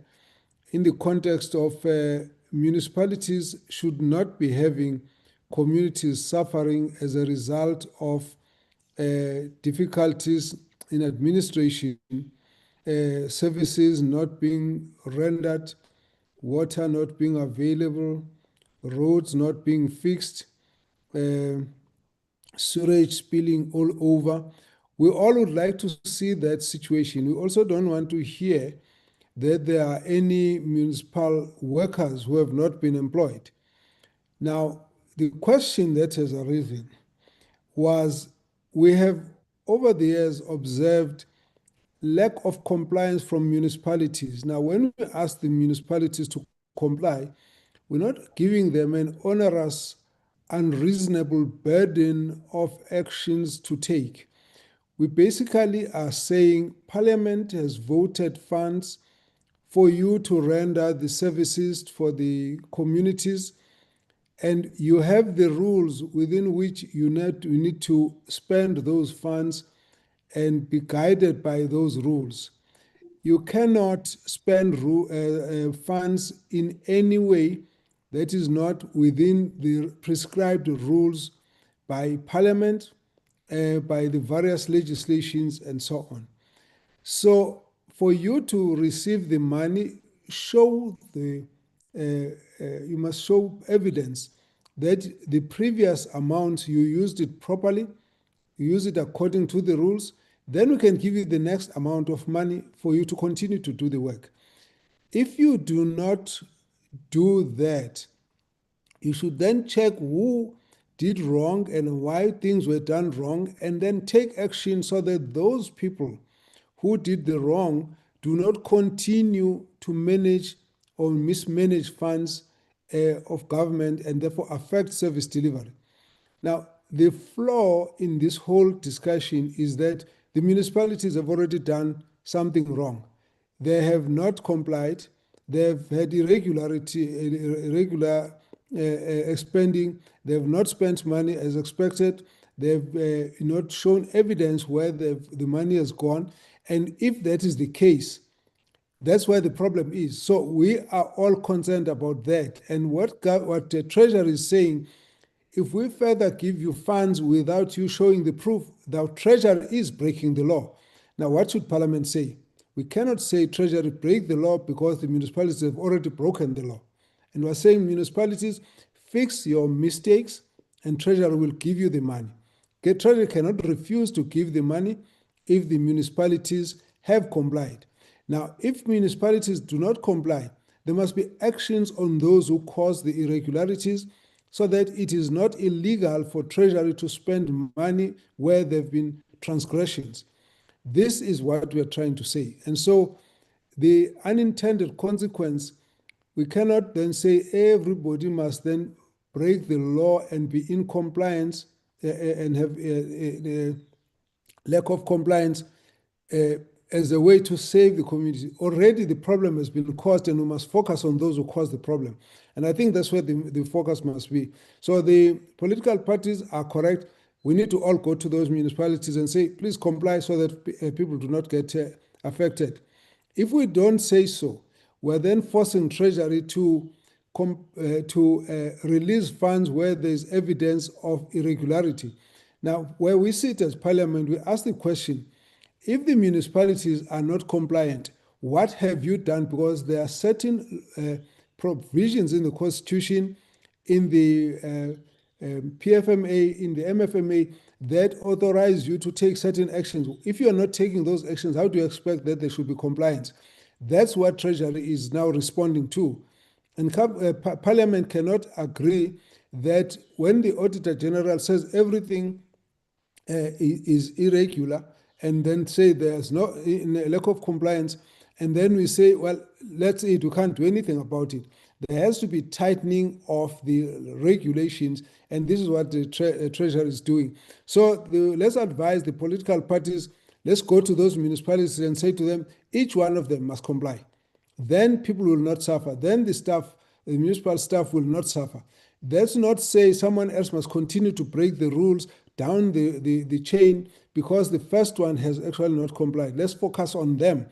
in the context of municipalities should not be having communities suffering as a result of difficulties in administration, services not being rendered, water not being available, roads not being fixed, sewage spilling all over. We all would like to see that situation. We also don't want to hear that there are any municipal workers who have not been employed. Now, the question that has arisen was, we have over the years observed lack of compliance from municipalities. Now, when we ask the municipalities to comply, we're not giving them an onerous, unreasonable burden of actions to take. We basically are saying Parliament has voted funds for you to render the services for the communities, and you have the rules within which you need to spend those funds and be guided by those rules. You cannot spend funds in any way that is not within the prescribed rules by Parliament, by the various legislations, and so on. So for you to receive the money, you must show evidence that the previous amount you used it properly, you use it according to the rules. Then we can give you the next amount of money for you to continue to do the work. If you do not do that, you should then check who did wrong and why things were done wrong, and then take action so that those people who did the wrong do not continue to manage or mismanage funds of government and therefore affect service delivery. Now, the flaw in this whole discussion is that the municipalities have already done something wrong. They have not complied. They have had irregular expending. They have not spent money as expected. They have not shown evidence where the money has gone. And if that is the case, that's where the problem is. So we are all concerned about that. And what the Treasury is saying, if we further give you funds without you showing the proof, the Treasury is breaking the law. Now, what should Parliament say? We cannot say Treasury break the law because the municipalities have already broken the law. And we're saying municipalities, fix your mistakes and Treasury will give you the money. Treasury cannot refuse to give the money if the municipalities have complied. Now, if municipalities do not comply, there must be actions on those who cause the irregularities so that it is not illegal for Treasury to spend money where there have been transgressions. This is what we are trying to say. And so the unintended consequence, we cannot then say everybody must then break the law and be in compliance and have a lack of compliance as a way to save the community. Already the problem has been caused and we must focus on those who caused the problem. And I think that's where the focus must be. So the political parties are correct. We need to all go to those municipalities and say, please comply so that people do not get affected. If we don't say so, we're then forcing Treasury to release funds where there's evidence of irregularity. Now, where we sit as Parliament, we ask the question, if the municipalities are not compliant, what have you done? Because there are certain provisions in the Constitution, in the PFMA, in the MFMA, that authorize you to take certain actions. If you are not taking those actions, how do you expect that there should be compliance? That's what Treasury is now responding to. And Parliament cannot agree that when the Auditor General says everything is irregular, and then say there's no lack of compliance, and then we say, well, let's say we can't do anything about it. There has to be tightening of the regulations, and this is what the Treasury is doing. So let's advise the political parties, let's go to those municipalities and say to them, each one of them must comply. Then people will not suffer. Then the municipal staff will not suffer. Let's not say someone else must continue to break the rules down the chain because the first one has actually not complied. Let's focus on them.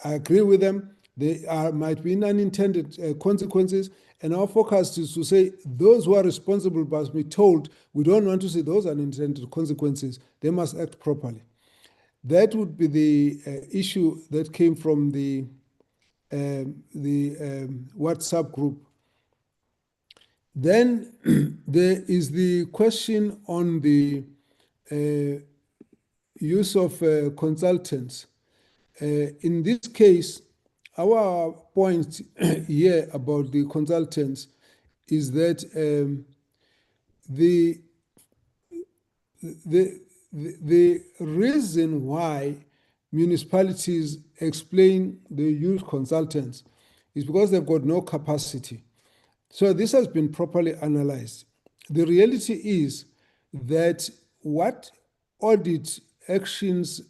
I agree with them. There might be unintended consequences, and our focus is to say those who are responsible must be told we don't want to see those unintended consequences. They must act properly. That would be the issue that came from the WhatsApp group. Then there is the question on the use of consultants. In this case, our point here about the consultants is that the reason why municipalities explain they use consultants is because they've got no capacity. So this has been properly analyzed. The reality is that what audit actions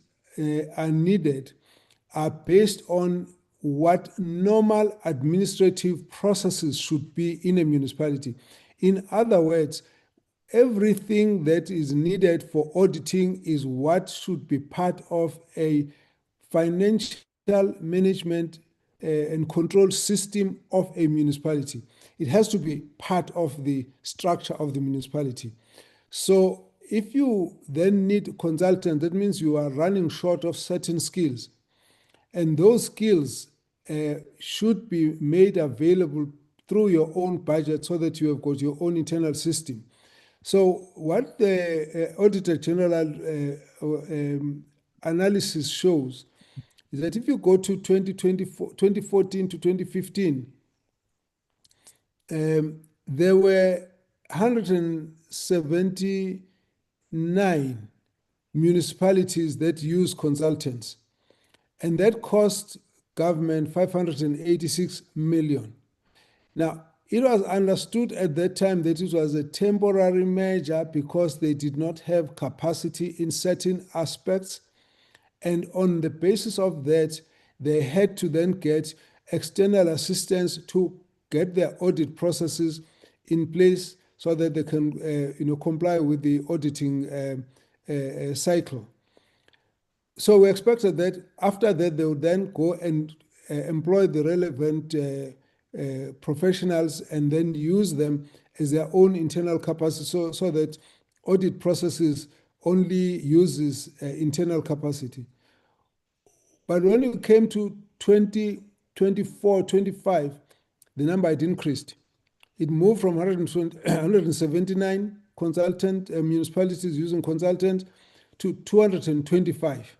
are needed are based on what normal administrative processes should be in a municipality. In other words, everything that is needed for auditing is what should be part of a financial management and control system of a municipality. It has to be part of the structure of the municipality. So if you then need consultants, that means you are running short of certain skills. And those skills should be made available through your own budget so that you have got your own internal system. So what the Auditor General analysis shows is that if you go to 2014 to 2015, there were 179 municipalities that use consultants, and that cost government 586 million. Now, it was understood at that time that it was a temporary measure because they did not have capacity in certain aspects, and on the basis of that, they had to then get external assistance to get their audit processes in place so that they can comply with the auditing cycle. So we expected that after that they would then go and employ the relevant professionals and then use them as their own internal capacity so that audit processes only uses internal capacity. But when it came to 2024, 25, the number had increased. It moved from 179 consultant municipalities using consultants to 225.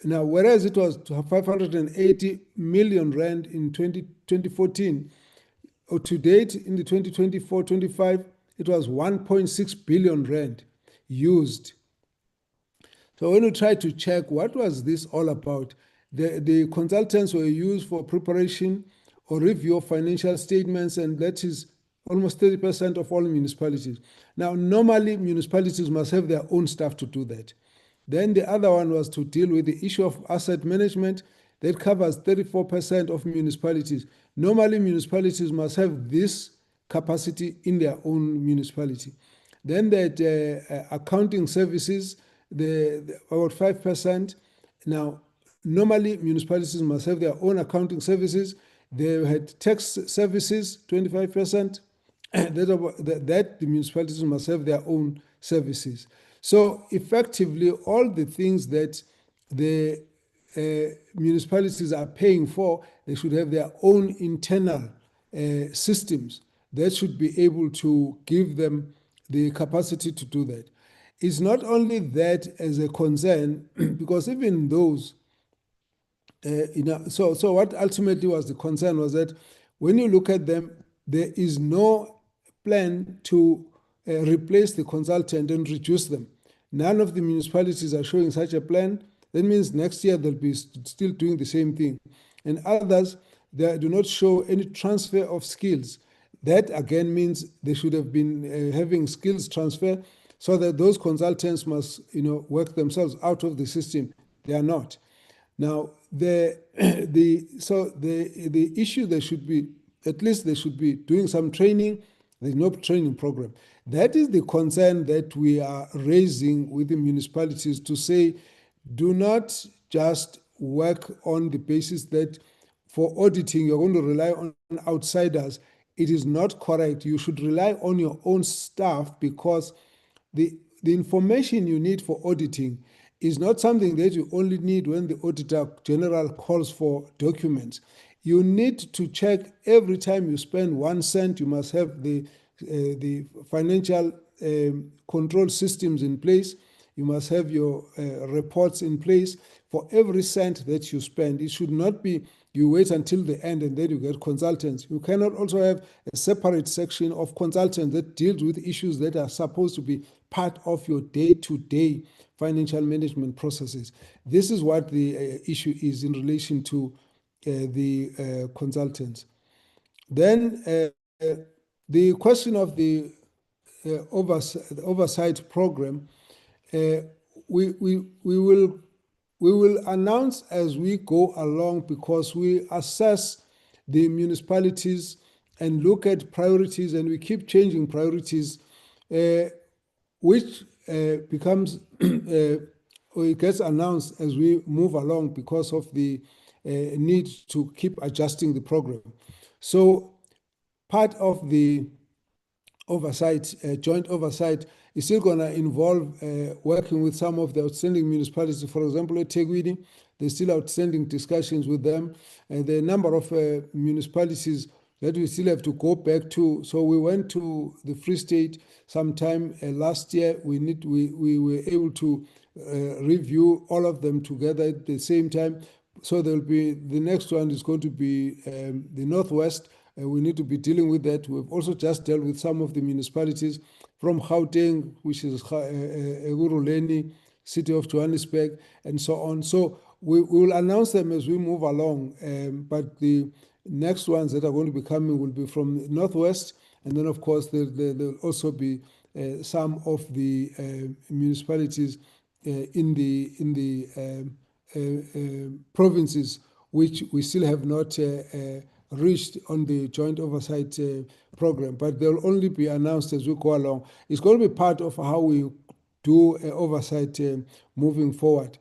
Now, whereas it was 580 million rand in 2014, or to date in the 2024-25, it was 1.6 billion rand used. So when we try to check what was this all about, the consultants were used for preparation or review of financial statements, and that is almost 30% of all municipalities. Now, normally municipalities must have their own staff to do that. Then the other one was to deal with the issue of asset management. That covers 34% of municipalities. Normally, municipalities must have this capacity in their own municipality. Then that accounting services, about 5%. Now, normally, municipalities must have their own accounting services. They had tax services, 25%. that the municipalities must have their own services. So effectively, all the things that the municipalities are paying for, they should have their own internal systems that should be able to give them the capacity to do that. It's not only that as a concern, because even those, so what ultimately was the concern was that when you look at them, there is no plan to replace the consultant and reduce them. None of the municipalities are showing such a plan. That means next year they'll be still doing the same thing. And others, they do not show any transfer of skills. That again means they should have been having skills transfer so that those consultants must, work themselves out of the system. They are not. Now, the issue, they should be, at least they should be doing some training. There's no training program. That is the concern that we are raising with the municipalities to say, do not just work on the basis that for auditing, you're going to rely on outsiders. It is not correct. You should rely on your own staff, because the information you need for auditing is not something that you only need when the Auditor General calls for documents. You need to check every time you spend 1 cent. You must have the financial control systems in place. You must have your reports in place for every cent that you spend. It should not be you wait until the end and then you get consultants. You cannot also have a separate section of consultants that deals with issues that are supposed to be part of your day-to-day financial management processes. This is what the issue is in relation to the consultants. Then the question of the oversight program, we will announce as we go along, because we assess the municipalities and look at priorities, and we keep changing priorities, which becomes or it gets announced as we move along because of the need to keep adjusting the program. So part of the oversight, joint oversight, is still going to involve working with some of the outstanding municipalities. For example, at Tegwini, there's still outstanding discussions with them. And the number of municipalities that we still have to go back to. So we went to the Free State sometime last year. We were able to review all of them together at the same time. So there'll be, the next one is going to be the Northwest. We need to be dealing with that. We've also just dealt with some of the municipalities from Gauteng, which is Ekurhuleni, City of Johannesburg, and so on. So we will announce them as we move along. But the next ones that are going to be coming will be from the Northwest. And then, of course, there'll also be some of the municipalities in the provinces, which we still have not reached on the joint oversight program, but they'll only be announced as we go along. It's going to be part of how we do oversight moving forward.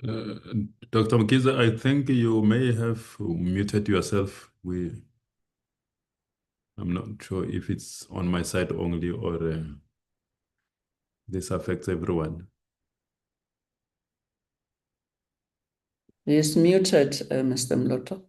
Dr. Mkiza, I think you may have muted yourself. I'm not sure if it's on my side only or this affects everyone. He's muted, Mr. Mloto.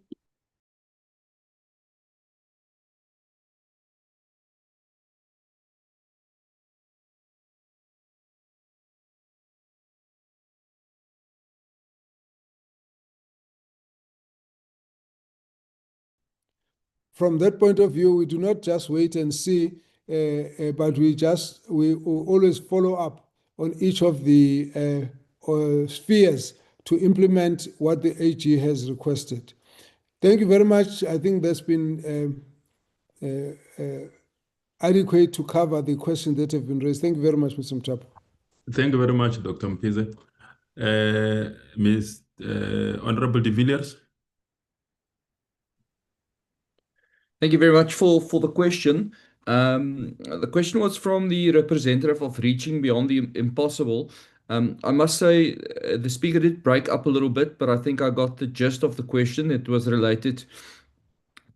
From that point of view, we do not just wait and see, but we always follow up on each of the spheres to implement what the AG has requested. Thank you very much. I think that's been adequate to cover the questions that have been raised. Thank you very much, Mr. Mtapo. Thank you very much, Dr. Mkiza. Ms. Honorable de Villiers. Thank you very much for the question. The question was from the representative of Reaching Beyond the Impossible. I must say the speaker did break up a little bit, but I think I got the gist of the question. It was related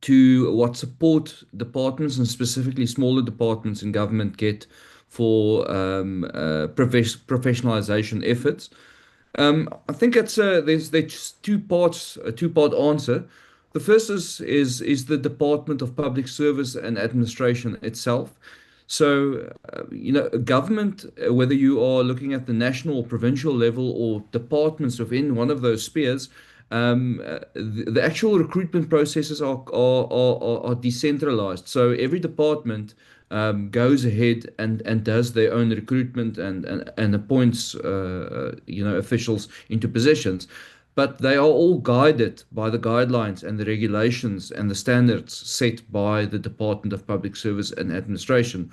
to what support departments and specifically smaller departments in government get for professionalization efforts. I think there's two parts, a two-part answer. The first is the Department of Public Service and Administration itself. So, government, whether you are looking at the national or provincial level or departments within one of those spheres, the actual recruitment processes are decentralized. So every department goes ahead and does their own recruitment and appoints officials into positions. But they are all guided by the guidelines and the regulations and the standards set by the Department of Public Service and Administration.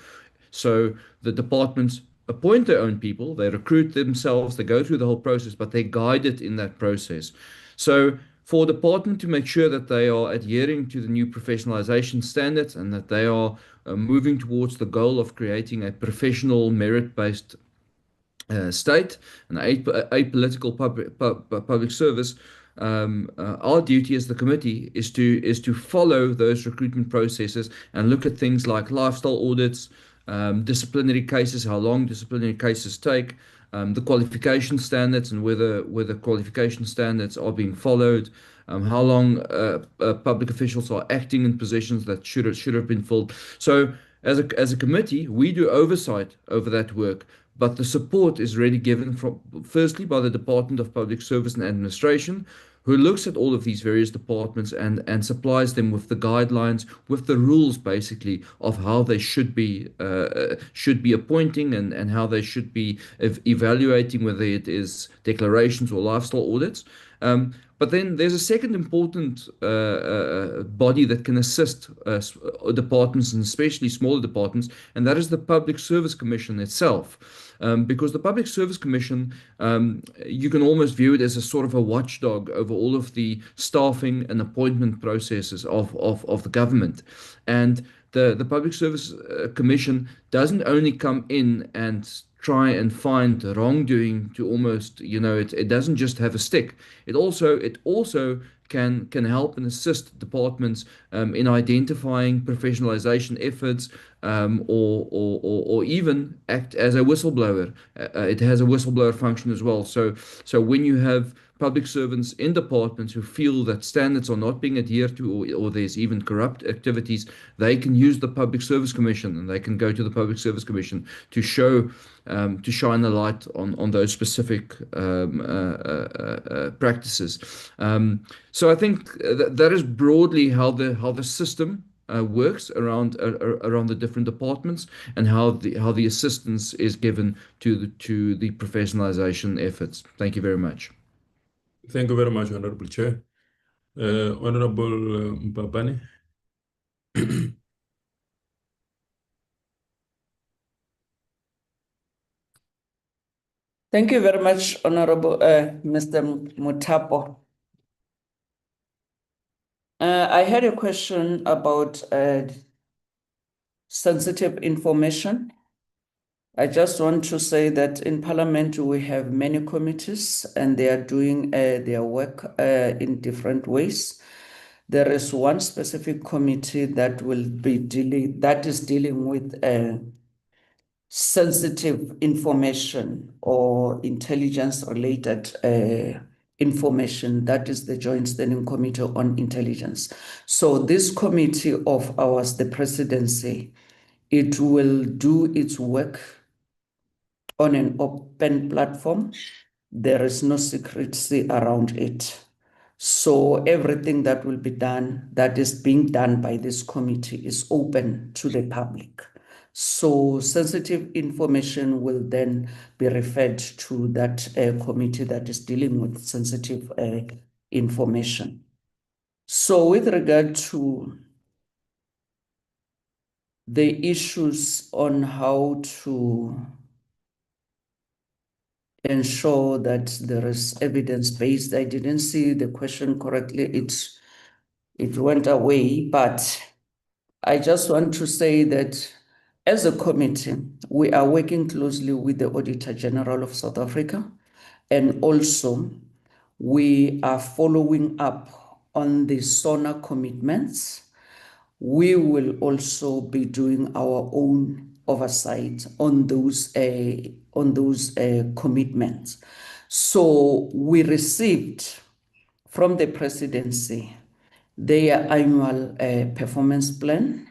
So the departments appoint their own people, they recruit themselves, they go through the whole process, but they're guided in that process. So for a department to make sure that they are adhering to the new professionalization standards and that they are moving towards the goal of creating a professional merit-based state and apolitical public service, our duty as the committee is to follow those recruitment processes and look at things like lifestyle audits, disciplinary cases, how long disciplinary cases take, the qualification standards and whether qualification standards are being followed, how long public officials are acting in positions that should have been filled. So as a committee, we do oversight over that work, but the support is really given firstly by the Department of Public Service and Administration, who looks at all of these various departments and supplies them with the guidelines, with the rules basically of how they should be appointing and how they should be evaluating whether it is declarations or lifestyle audits. But then there's a second important body that can assist departments, and especially smaller departments, and that is the Public Service Commission itself. Because the Public Service Commission, you can almost view it as a sort of a watchdog over all of the staffing and appointment processes of the government. And the Public Service Commission doesn't only come in and try and find wrongdoing to almost, it doesn't just have a stick. It also can help and assist departments in identifying professionalization efforts, or even act as a whistleblower. It has a whistleblower function as well. So when you have public servants in departments who feel that standards are not being adhered to, or there's even corrupt activities, they can use the Public Service Commission, and they can go to the Public Service Commission to shine a light on those specific practices. So I think that is broadly how the system works around the different departments, and how the assistance is given to the professionalization efforts. Thank you very much. Thank you very much, Honorable Chair. Honorable Mpapane. Thank you very much, Honorable Mr. Muthapo. I had a question about sensitive information. I just want to say that in Parliament, we have many committees and they are doing their work in different ways. There is one specific committee that is dealing with sensitive information or intelligence-related information. That is the Joint Standing Committee on Intelligence. So this committee of ours, the presidency, it will do its work on an open platform. There is no secrecy around it. So everything that will be done, that is being done by this committee, is open to the public. So sensitive information will then be referred to that committee that is dealing with sensitive information. So with regard to the issues on how to ensure that there is evidence-based, I didn't see the question correctly. It went away, but I just want to say that as a committee, we are working closely with the Auditor General of South Africa, and also we are following up on the SONA commitments we will also be doing our own oversight on those commitments. So we received from the presidency their annual performance plan,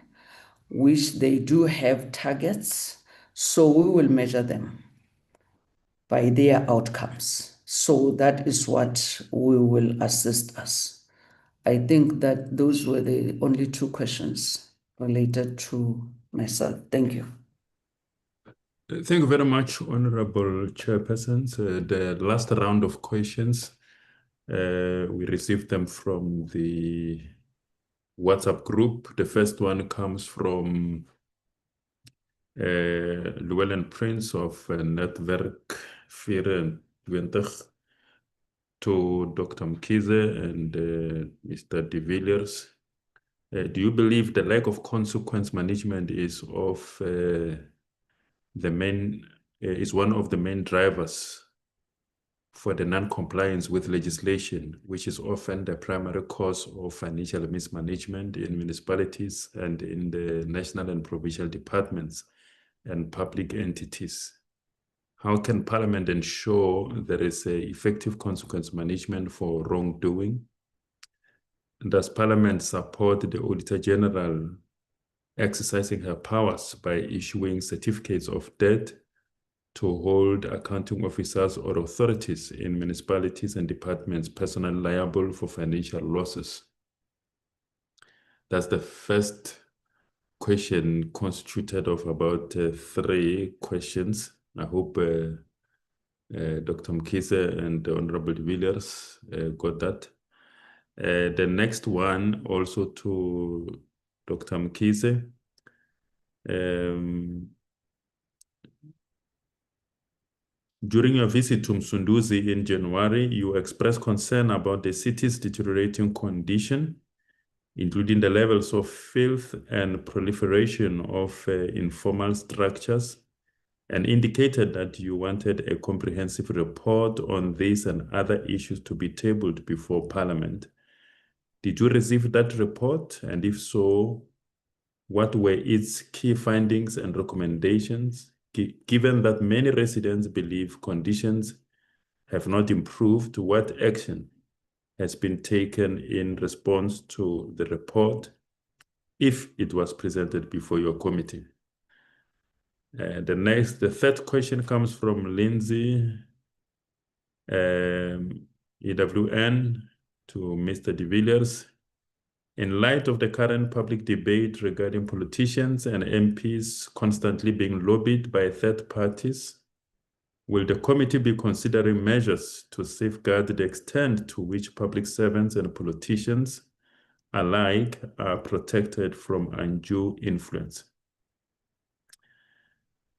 which they do have targets. So we will measure them by their outcomes. So that is what we will assist us. I think that those were the only two questions related to myself. Thank you. Thank you very much, Honorable Chairpersons. The last round of questions, we received them from the WhatsApp group. The first one comes from Llewellyn Prince of Netwerk 24 to Dr. Mkhize and Mr. de Villiers. Do you believe the lack of consequence management is one of the main drivers for the non-compliance with legislation, which is often the primary cause of financial mismanagement in municipalities and in the national and provincial departments and public entities? How can Parliament ensure there is effective consequence management for wrongdoing? Does Parliament support the Auditor General exercising her powers by issuing certificates of debt to hold accounting officers or authorities in municipalities and departments personally liable for financial losses? That's the first question, constituted of about 3 questions. I hope Dr. Mkhize and Honorable de Villiers got that. The next one, also to Dr. Mkhize. During your visit to Msunduzi in January, you expressed concern about the city's deteriorating condition, including the levels of filth and proliferation of informal structures, and indicated that you wanted a comprehensive report on this and other issues to be tabled before Parliament. Did you receive that report? And if so, what were its key findings and recommendations, given that many residents believe conditions have not improved? What action has been taken in response to the report, if it was presented before your committee? The third question comes from Lindsay, EWN, to Mr. de Villiers. In light of the current public debate regarding politicians and MPs constantly being lobbied by third parties, will the committee be considering measures to safeguard the extent to which public servants and politicians alike are protected from undue influence?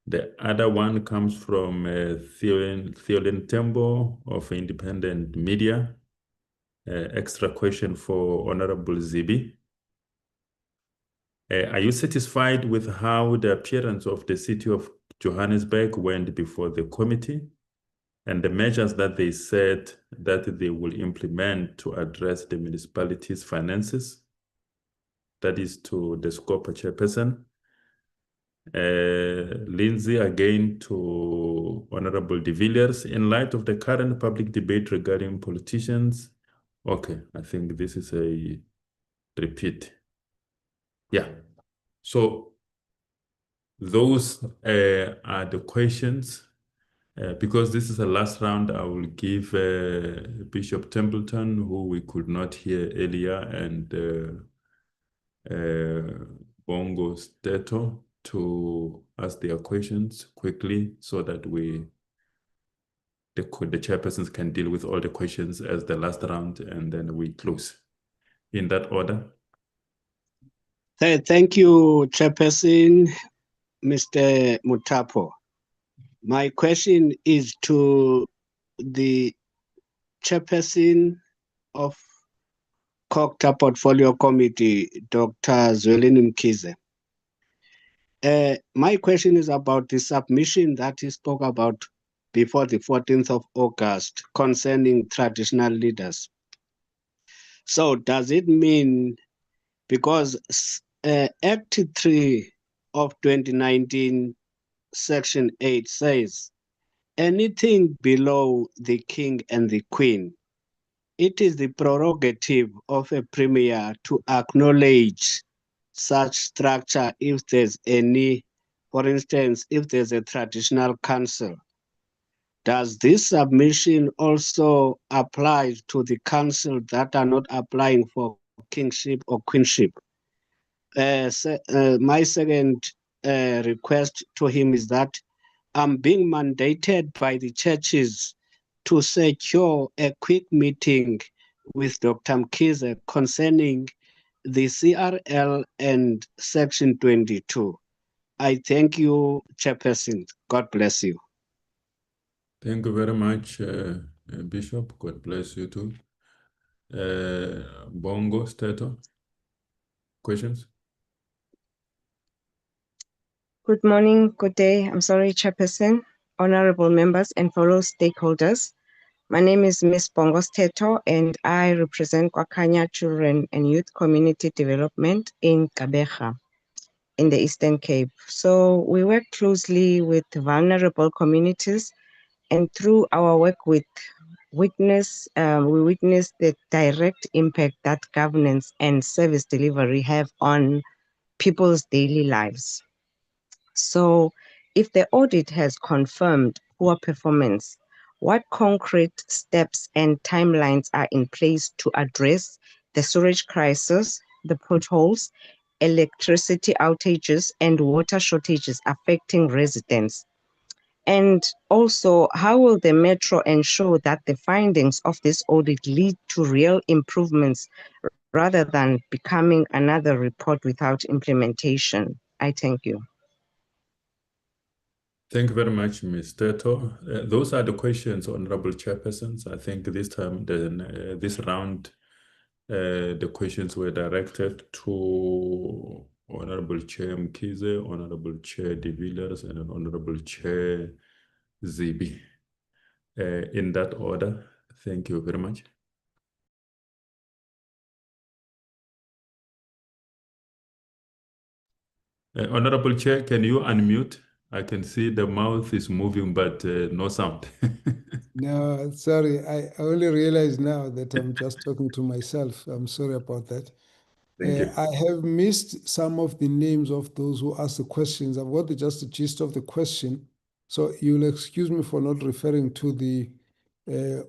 The other one comes from Theolin Tembo of Independent Media. Extra question for Honorable Zibi. Are you satisfied with how the appearance of the city of Johannesburg went before the committee and the measures that they said that they will implement to address the municipality's finances? That is to the SCOPA chairperson. Lindsay, again to Honorable de Villiers. In light of the current public debate regarding politicians, okay, I think this is a repeat. Yeah, so those are the questions. Because this is the last round, I will give Bishop Templeton, who we could not hear earlier, and Bongo Steto to ask their questions quickly so that the chairpersons can deal with all the questions as the last round, and then we close. In that order. Thank you, Chairperson, Mr. Mutapo. My question is to the Chairperson of COGTA Portfolio Committee, Dr. Zwelin Mkhize. My question is about the submission that he spoke about before the 14th of August concerning traditional leaders. So does it mean, because Act 3 of 2019, Section 8 says, anything below the king and the queen, it is the prerogative of a premier to acknowledge such structure if there's any, for instance, if there's a traditional council. Does this submission also apply to the council that are not applying for kingship or queenship? My second request to him is that I'm being mandated by the churches to secure a quick meeting with Dr. Mkhize concerning the CRL and Section 22. I thank you, Chairperson. God bless you. Thank you very much, Bishop. God bless you too. Bongo, Stato, questions? Good morning, good day. I'm sorry, Chairperson, honorable members, and fellow stakeholders. My name is Ms. Bongo Steto, and I represent Kwakanya Children and Youth Community Development in Kabeja, in the Eastern Cape. So we work closely with vulnerable communities, and through our work with we witness the direct impact that governance and service delivery have on people's daily lives. So if the audit has confirmed poor performance, what concrete steps and timelines are in place to address the sewage crisis, the potholes, electricity outages, and water shortages affecting residents? And also, how will the Metro ensure that the findings of this audit lead to real improvements rather than becoming another report without implementation? I thank you. Thank you very much, Ms. Teto. Those are the questions, Honorable Chairpersons. I think this time, this round, the questions were directed to Honorable Chair Mkhize, Honorable Chair De Villiers, and Honorable Chair Zibi. In that order, thank you very much. Honorable Chair, can you unmute? I can see the mouth is moving, but no sound. No, sorry. I only realize now that I'm just talking to myself. I'm sorry about that. Thank you. I have missed some of the names of those who asked the questions. I've got just the gist of the question. So you'll excuse me for not referring to the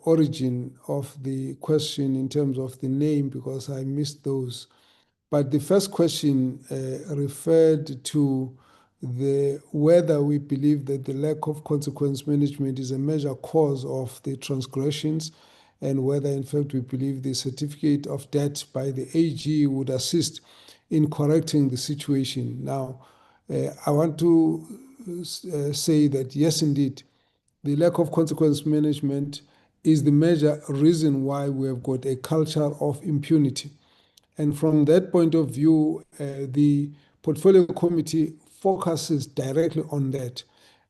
origin of the question in terms of the name because I missed those. But the first question referred to whether we believe that the lack of consequence management is a major cause of the transgressions and whether in fact we believe the certificate of debt by the AG would assist in correcting the situation. Now, I want to say that yes, indeed, the lack of consequence management is the major reason why we have got a culture of impunity. And from that point of view, the portfolio committee focuses directly on that.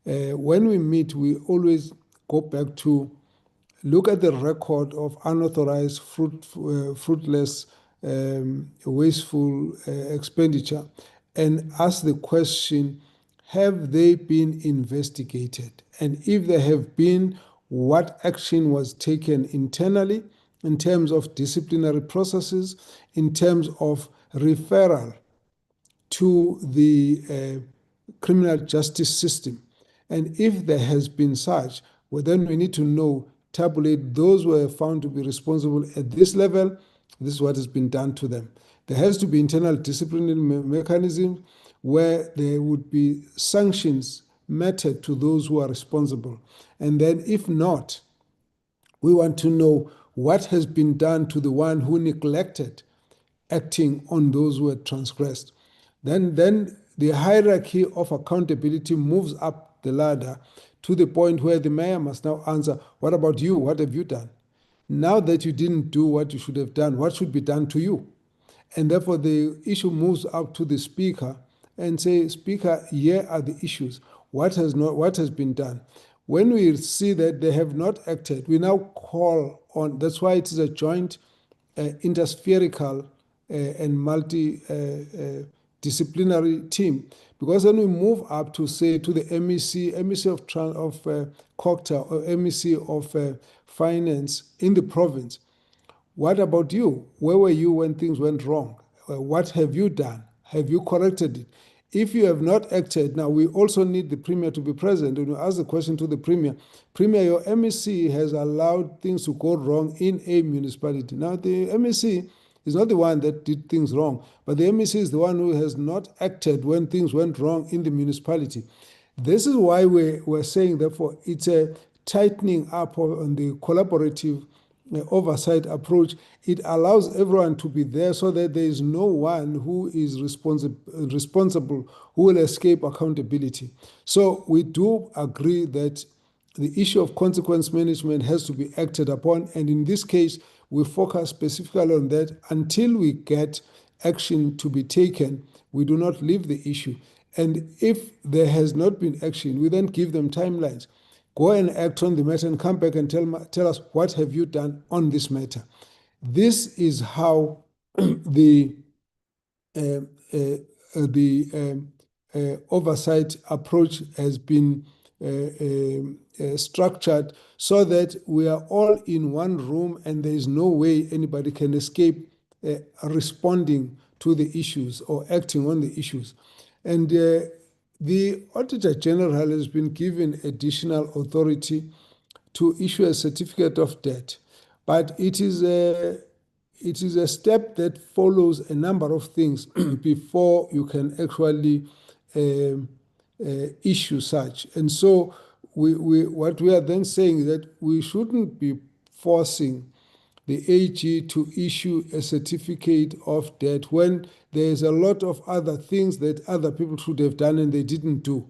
When we meet, we always go back to look at the record of unauthorized, fruitless, wasteful expenditure and ask the question, have they been investigated? And if they have been, what action was taken internally in terms of disciplinary processes, in terms of referral to the criminal justice system? And if there has been such, well, then we need to know, tabulate those who are found to be responsible at this level. This is what has been done to them. There has to be internal disciplinary mechanism where there would be sanctions meted to those who are responsible. And then if not, we want to know what has been done to the one who neglected acting on those who had transgressed. Then the hierarchy of accountability moves up the ladder to the point where the mayor must now answer, what about you? What have you done? Now that you didn't do what you should have done, what should be done to you? And therefore the issue moves up to the speaker and say, Speaker, here are the issues. What has been done? When we see that they have not acted, we now call on, that's why it is a joint interspherical and multi-disciplinary disciplinary team. Because then we move up to, say, to the MEC of COGTA or MEC of Finance in the province. What about you? Where were you when things went wrong? What have you done? Have you corrected it? If you have not acted, now we also need the Premier to be present. And we ask the question to the Premier, Premier, your MEC has allowed things to go wrong in a municipality. Now the MEC is not the one that did things wrong, but the MEC is the one who has not acted when things went wrong in the municipality. This is why we're saying, therefore, it's a tightening up on the collaborative oversight approach. It allows everyone to be there so that there is no one who is responsible who will escape accountability. So we do agree that the issue of consequence management has to be acted upon, and in this case we focus specifically on that. Until we get action to be taken, we do not leave the issue. And if there has not been action, we then give them timelines. Go and act on the matter and come back and tell us what have you done on this matter. This is how the oversight approach has been structured, so that we are all in one room and there is no way anybody can escape responding to the issues or acting on the issues. And the Auditor General has been given additional authority to issue a certificate of debt, but it is a step that follows a number of things before you can actually issue such. And so what we are then saying is that we shouldn't be forcing the AG to issue a certificate of debt when there is a lot of other things that other people should have done and they didn't do.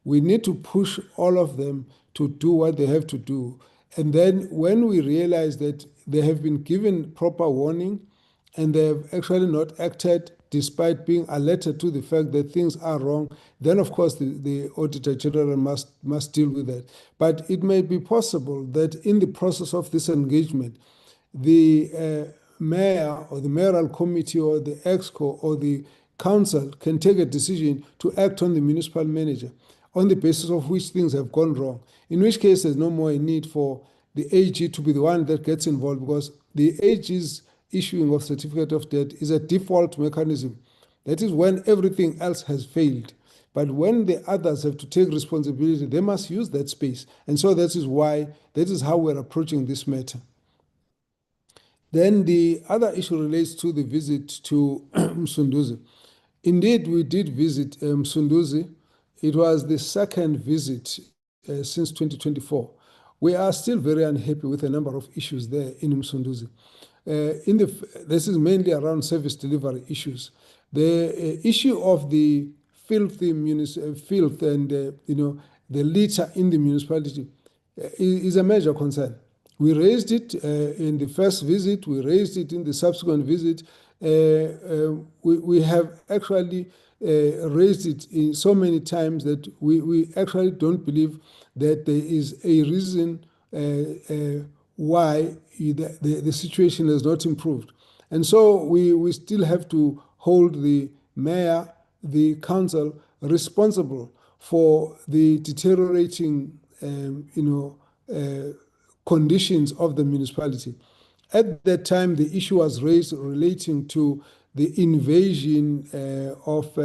We need to push all of them to do what they have to do. And then when we realize that they have been given proper warning and they have actually not acted despite being alerted to the fact that things are wrong, then of course the Auditor General must deal with that. But it may be possible that in the process of this engagement, the mayor or the mayoral committee or the EXCO or the council can take a decision to act on the municipal manager on the basis of which things have gone wrong, in which case there's no more a need for the AG to be the one that gets involved, because the AG's issuing of certificate of debt is a default mechanism. That is when everything else has failed. But when the others have to take responsibility, they must use that space. And so that is how we're approaching this matter. Then the other issue relates to the visit to Msunduzi. Indeed, we did visit Msunduzi. It was the second visit since 2024. We are still very unhappy with a number of issues there in Msunduzi. This is mainly around service delivery issues. The issue of the filth and the litter in the municipality is a major concern. We raised it in the first visit. We raised it in the subsequent visit. We have actually raised it in so many times that we actually don't believe that there is a reason why the situation has not improved. And so we still have to hold the mayor, the council responsible for the deteriorating conditions of the municipality. At that time, the issue was raised relating to the invasion of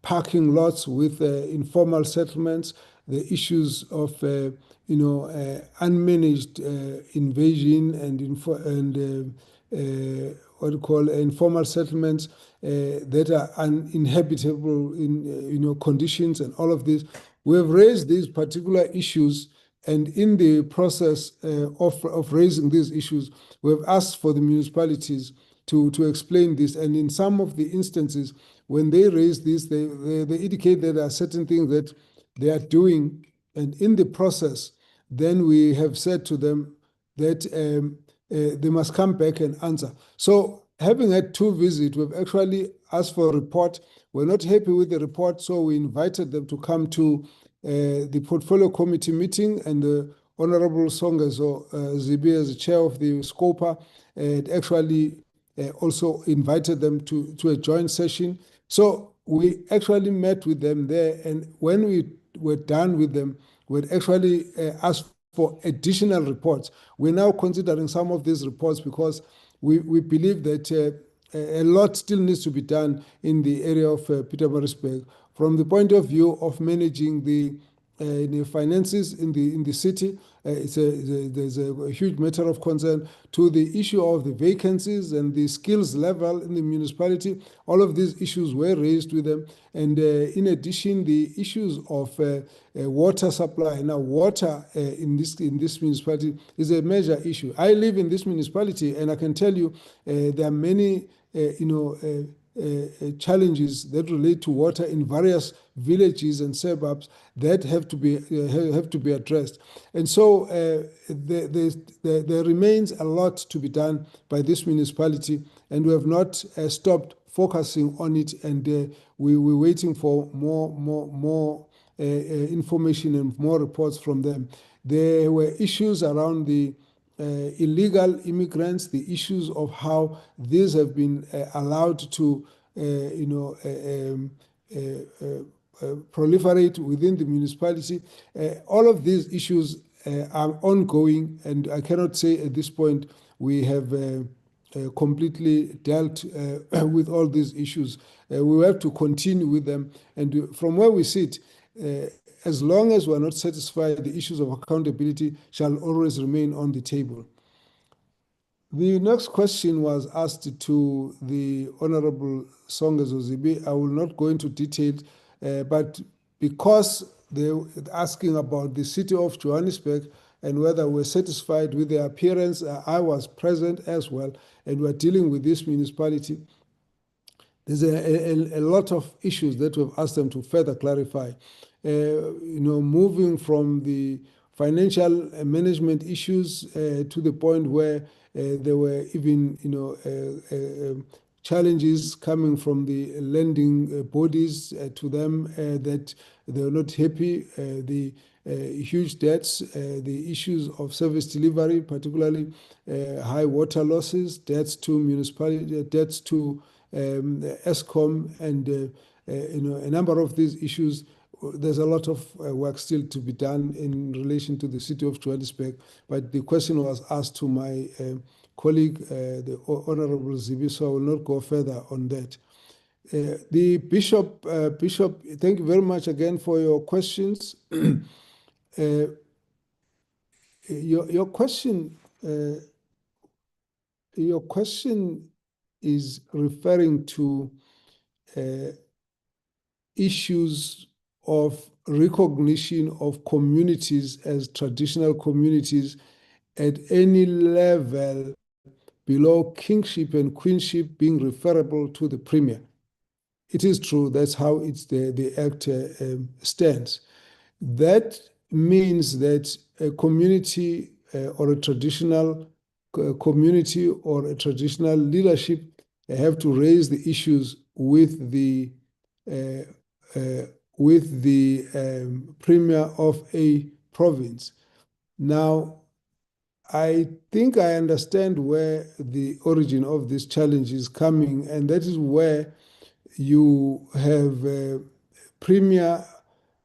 parking lots with informal settlements, the issues of unmanaged invasion and informal settlements that are uninhabitable in conditions and all of this. We have raised these particular issues, and in the process of raising these issues, we have asked for the municipalities to explain this. And in some of the instances, when they raise this, they indicate that there are certain things that they are doing, and in the process, then we have said to them that they must come back and answer. So having had two visits, we've actually asked for a report. We're not happy with the report, so we invited them to come to the portfolio committee meeting, and the Honorable Songezo Zibi, as the chair of the SCOPA, actually also invited them to a joint session. So we actually met with them there, and when we were done with them, we actually asked for additional reports. We're now considering some of these reports because we believe that a lot still needs to be done in the area of Pietermaritzburg from the point of view of managing the finances in the city. There's a huge matter of concern to the issue of the vacancies and the skills level in the municipality. All of these issues were raised with them, and in addition, the issues of water supply. Now, water in this municipality is a major issue. I live in this municipality, and I can tell you there are many challenges that relate to water in various villages and suburbs that have to be addressed. And so there remains a lot to be done by this municipality, and we have not stopped focusing on it, and we're waiting for more information and more reports from them. There were issues around the illegal immigrants, the issues of how these have been allowed to proliferate within the municipality. All of these issues are ongoing, and I cannot say at this point we have completely dealt with all these issues. We will have to continue with them, and from where we sit, as long as we are not satisfied, the issues of accountability shall always remain on the table. The next question was asked to the Honorable Songezo Zibi. I will not go into detail, but because they were asking about the city of Johannesburg and whether we're satisfied with their appearance, I was present as well, and we're dealing with this municipality. There's a lot of issues that we've asked them to further clarify. Moving from the financial management issues to the point where there were even, challenges coming from the lending bodies to them that they were not happy. The huge debts, the issues of service delivery, particularly high water losses, debts to municipality, debts to ESCOM, and a number of these issues. There's a lot of work still to be done in relation to the city of Johannesburg, but the question was asked to my colleague, the Honorable Zibi, so I will not go further on that. The Bishop, thank you very much again for your questions. Your question is referring to issues of recognition of communities as traditional communities at any level below kingship and queenship being referable to the Premier. It is true, that's how the Act stands. That means that a community or a traditional community or a traditional leadership have to raise the issues with the Premier of a province. Now, I think I understand where the origin of this challenge is coming, and that is where you have a Premier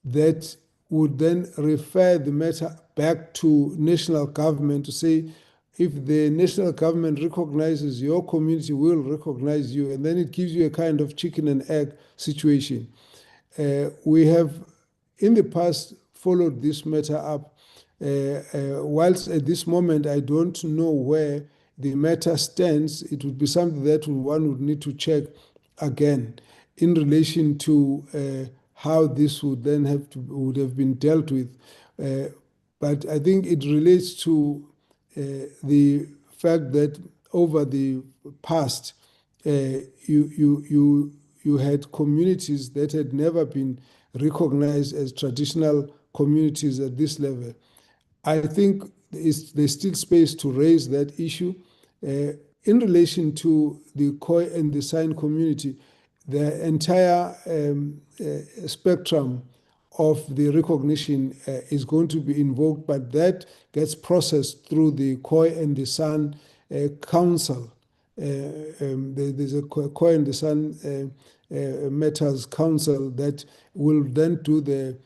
that would then refer the matter back to national government to say, if the national government recognizes your community, we'll recognize you, and then it gives you a kind of chicken and egg situation. We have in the past followed this matter up. Whilst at this moment I don't know where the matter stands, it would be something that one would need to check again in relation to how this would then would have been dealt with. But I think it relates to the fact that over the past, you had communities that had never been recognized as traditional communities at this level. I think there's still space to raise that issue. In relation to the Khoi and the Sign community, the entire spectrum of the recognition is going to be invoked, but that gets processed through the Khoi and the San Council. there's a Coy and the Son Matters Council that will then do the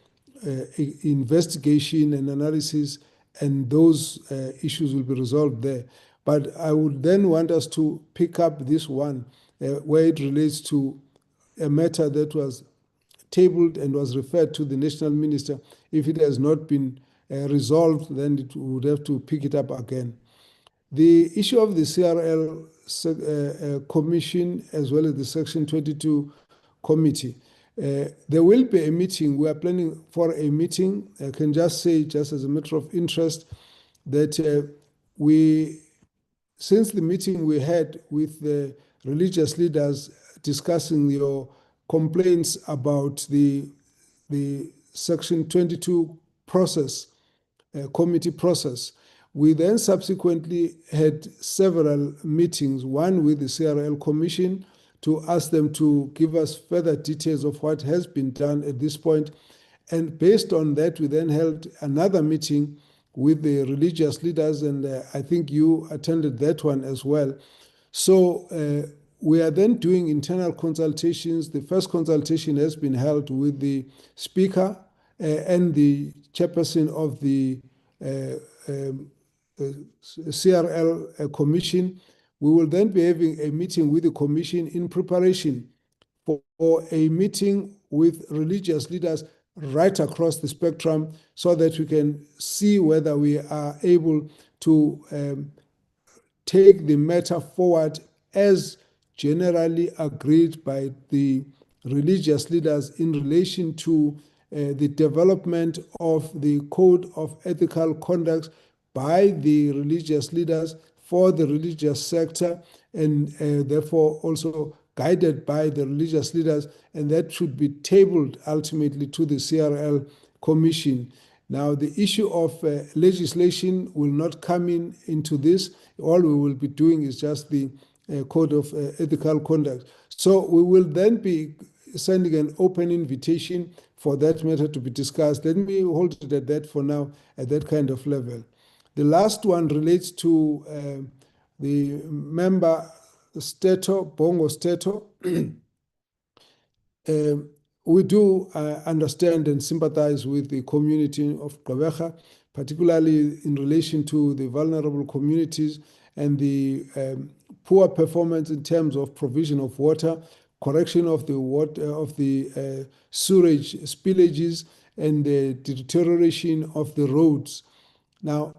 investigation and analysis, and those issues will be resolved there. But I would then want us to pick up this one where it relates to a matter that was tabled and was referred to the national minister. If it has not been resolved, then it would have to pick it up again. The issue of the CRL commission, as well as the Section 22 committee, there will be a meeting. We are planning for a meeting. I can just say, just as a matter of interest, that since the meeting we had with the religious leaders discussing your complaints about the Section 22 process, committee process, we then subsequently had several meetings, one with the CRL Commission to ask them to give us further details of what has been done at this point. And based on that, we then held another meeting with the religious leaders, and I think you attended that one as well. So we are then doing internal consultations. The first consultation has been held with the Speaker and the Chairperson of the CRL Commission. We will then be having a meeting with the Commission in preparation for a meeting with religious leaders right across the spectrum, so that we can see whether we are able to take the matter forward as generally agreed by the religious leaders in relation to the development of the code of ethical conduct by the religious leaders for the religious sector, and therefore also guided by the religious leaders, and that should be tabled ultimately to the CRL Commission. Now, the issue of legislation will not come into this. All we will be doing is just the code of ethical conduct. So we will then be sending an open invitation for that matter to be discussed. Let me hold it at that for now, at that kind of level. The last one relates to the member Steto, Bongo Steto. We do understand and sympathize with the community of Gqeberha, particularly in relation to the vulnerable communities and the poor performance in terms of provision of water, correction of the water, of the sewage spillages, and the deterioration of the roads. Now,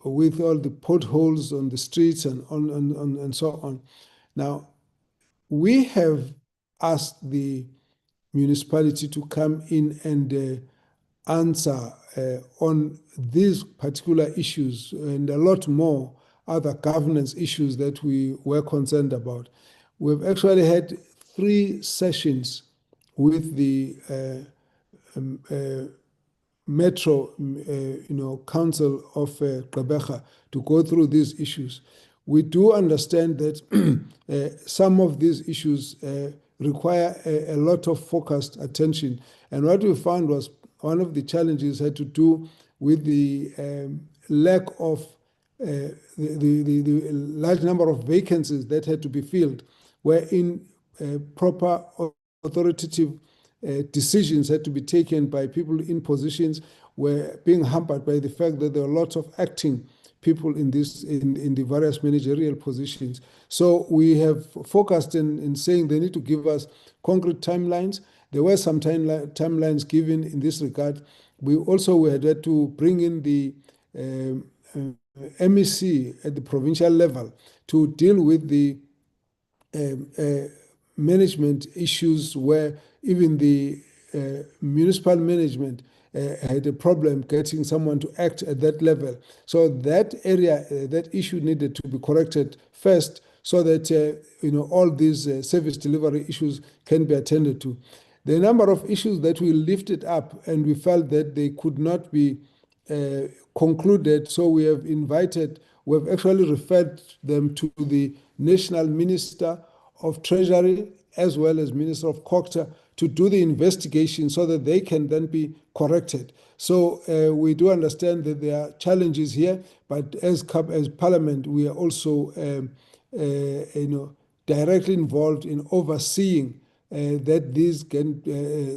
with all the potholes on the streets and and so on. Now, we have asked the municipality to come in and answer on these particular issues and a lot more other governance issues that we were concerned about. We've actually had 3 sessions with the Metro Council of Gqeberha to go through these issues. We do understand that some of these issues require a lot of focused attention. And what we found was one of the challenges had to do with the lack of the large number of vacancies that had to be filled, wherein proper authoritative decisions had to be taken by people in positions were being hampered by the fact that there were lots of acting people in the various managerial positions. So we have focused in saying they need to give us concrete timelines. There were some timelines given in this regard. We had to bring in the MEC at the provincial level to deal with the management issues where even the municipal management had a problem getting someone to act at that level. So that area, that issue needed to be corrected first, so that all these service delivery issues can be attended to. The number of issues that we lifted up and we felt that they could not be concluded, so we have actually referred them to the National Minister of Treasury as well as Minister of Culture to do the investigation so that they can then be corrected. So we do understand that there are challenges here, but as Parliament, we are also directly involved in overseeing that these can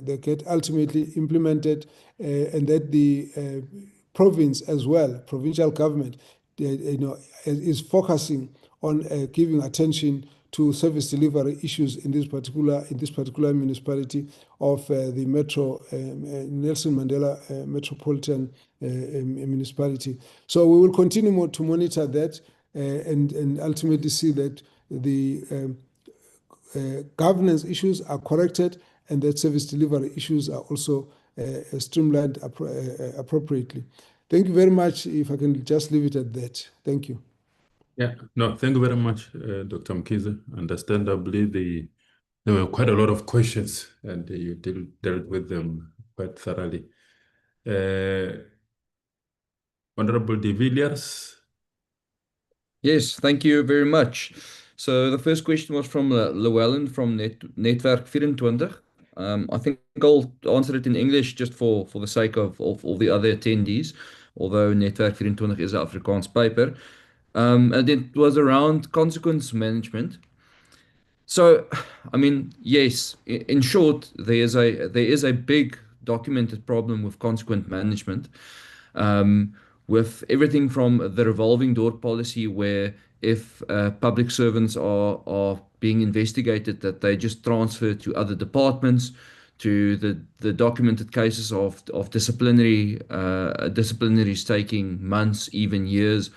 they get ultimately implemented, and that the province as well, provincial government, is focusing on giving attention to service delivery issues in this particular municipality of the Nelson Mandela Metropolitan Municipality. So we will continue to monitor that and ultimately see that the governance issues are corrected and that service delivery issues are also streamlined appropriately. Thank you very much. If I can just leave it at that. Thank you. Yeah, no, thank you very much, Dr. Mkhize. Understandably, there were quite a lot of questions and you dealt with them quite thoroughly. Honorable De Villiers. Yes, thank you very much. So the first question was from Llewellyn from Netwerk 24. I think I'll answer it in English just for the sake of all the other attendees, although Netwerk 24 is an Afrikaans paper. And it was around consequence management. So, I mean, yes, in short, there is a big documented problem with consequent management, with everything from the revolving door policy, where if public servants are being investigated, that they just transfer to other departments, to the documented cases of disciplinaries taking months, even years,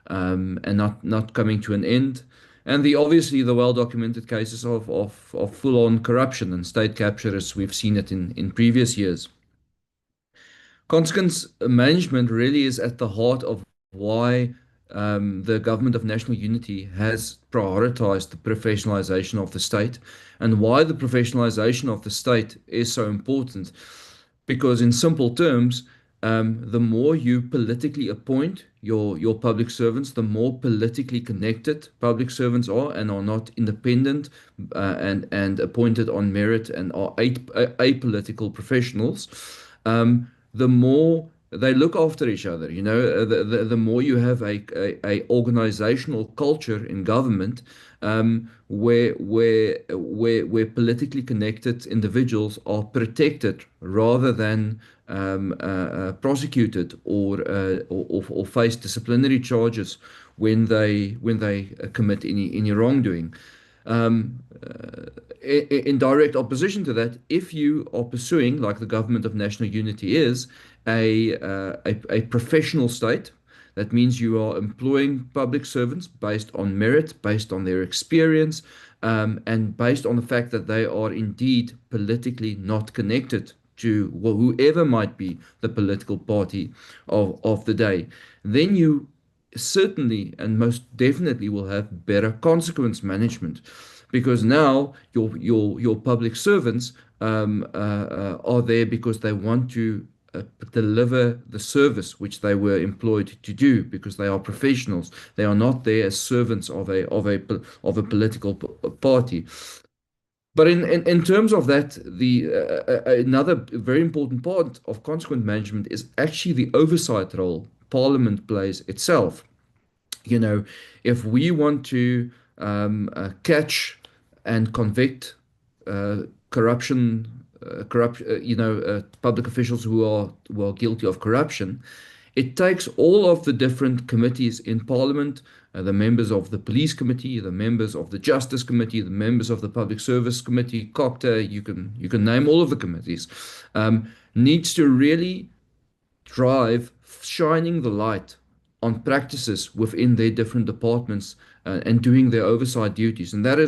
and not coming to an end. And obviously the well-documented cases of full-on corruption and state capture, as we've seen it in previous years. Consequence management really is at the heart of why the Government of National Unity has prioritized the professionalization of the state, and why the professionalization of the state is so important. Because in simple terms, the more you politically appoint your public servants, the more politically connected public servants are and are not independent and appointed on merit and are apolitical professionals, the more they look after each other. The more you have a organizational culture in government, where politically connected individuals are protected rather than prosecuted or face disciplinary charges when they commit any wrongdoing. In direct opposition to that, if you are pursuing, like the Government of National Unity is, a professional state, that means you are employing public servants based on merit, based on their experience, and based on the fact that they are indeed politically not connected to whoever might be the political party of the day. Then you certainly and most definitely will have better consequence management, because now your public servants are there because they want to deliver the service which they were employed to do, because they are professionals. They are not there as servants of a political party. But in terms of that, another very important part of consequent management is actually the oversight role Parliament plays itself. If we want to catch and convict public officials who are guilty of corruption, it takes all of the different committees in Parliament, the members of the Police Committee, the members of the Justice Committee, the members of the Public Service Committee, COCTA, you can name all of the committees, needs to really drive shining the light on practices within their different departments, and doing their oversight duties. And that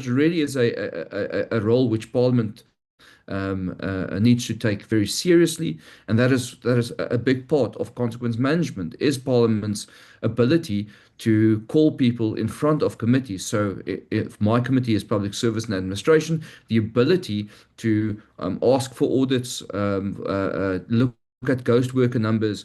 really is a role which Parliament needs to take very seriously, and that is a big part of consequence management, is Parliament's ability to call people in front of committees. So if my committee is Public Service and Administration, the ability to ask for audits, look at ghost worker numbers,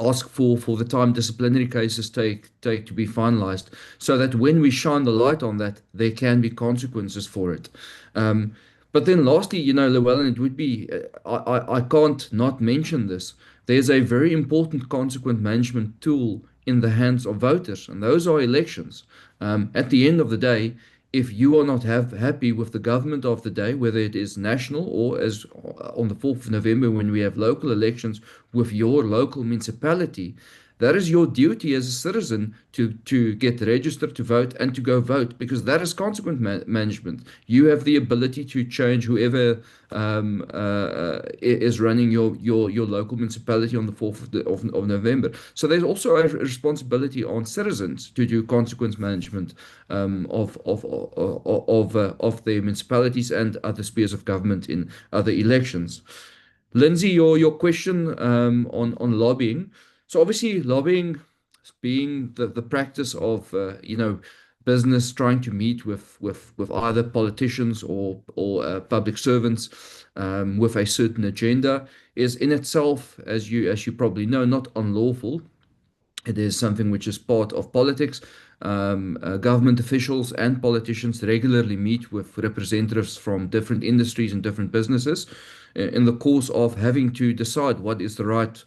ask for the time disciplinary cases take to be finalized, so that when we shine the light on that, there can be consequences for it. But then lastly, Llewellyn, it would be, I can't not mention this. There's a very important consequent management tool in the hands of voters, and those are elections. At the end of the day, if you are not happy with the government of the day, whether it is national or as on the 4th of November when we have local elections with your local municipality, that is your duty as a citizen to get registered to vote and to go vote, because that is consequent management. You have the ability to change whoever is running your local municipality on the 4th of November. So there's also a responsibility on citizens to do consequence management of their municipalities and other spheres of government in other elections. Lindsay, your question on lobbying. So obviously lobbying being the practice of business trying to meet with either politicians or public servants with a certain agenda is in itself, as you probably know, not unlawful. It is something which is part of politics. Government officials and politicians regularly meet with representatives from different industries and different businesses in the course of having to decide what is the right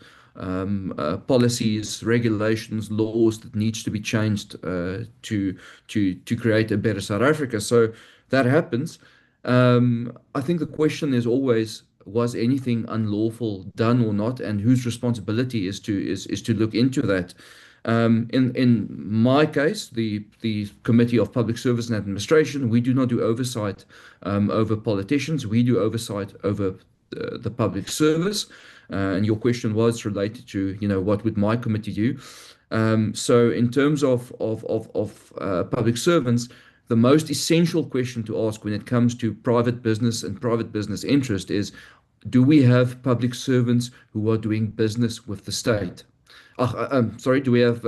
policies, regulations, laws that needs to be changed to create a better South Africa. So that happens. I think the question is always, was anything unlawful done or not, and whose responsibility is to look into that. In my case, the Committee of Public Service and Administration, we do not do oversight over politicians. We do oversight over the public service. And your question was related to, what would my committee do? So in terms of public servants, the most essential question to ask when it comes to private business and private business interest is, do we have public servants who are doing business with the state? Sorry, do we have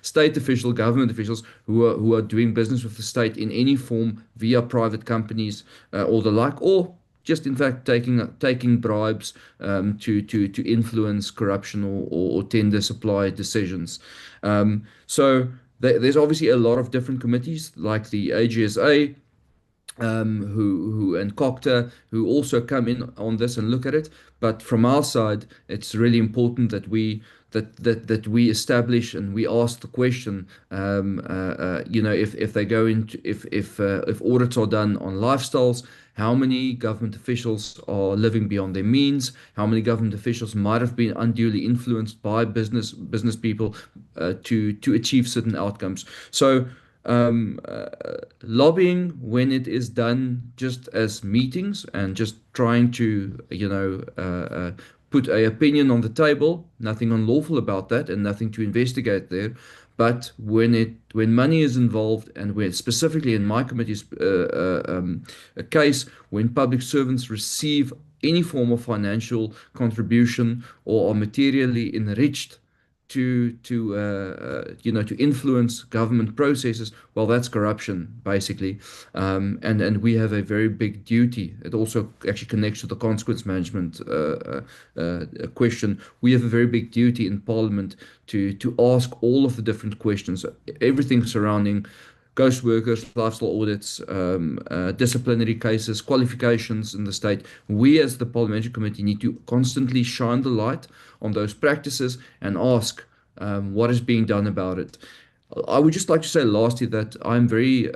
state official, government officials who are doing business with the state in any form via private companies or the like, or just in fact taking bribes to influence corruption or tender supply decisions? So there's obviously a lot of different committees like the AGSA, who and COCTA, who also come in on this and look at it. But from our side, it's really important that we establish and we ask the question, if they go into if audits are done on lifestyles, how many government officials are living beyond their means? How many government officials might have been unduly influenced by business people to achieve certain outcomes? So lobbying, when it is done just as meetings and just trying to put an opinion on the table, nothing unlawful about that and nothing to investigate there. But when money is involved, and when specifically in my committee's a case when public servants receive any form of financial contribution or are materially enriched to influence government processes, well, that's corruption basically, and we have a very big duty. It also actually connects to the consequence management question. We have a very big duty in Parliament to ask all of the different questions, everything surrounding ghost workers, lifestyle audits, disciplinary cases, qualifications in the state. We as the Parliamentary Committee need to constantly shine the light on those practices and ask what is being done about it. I would just like to say lastly that I'm very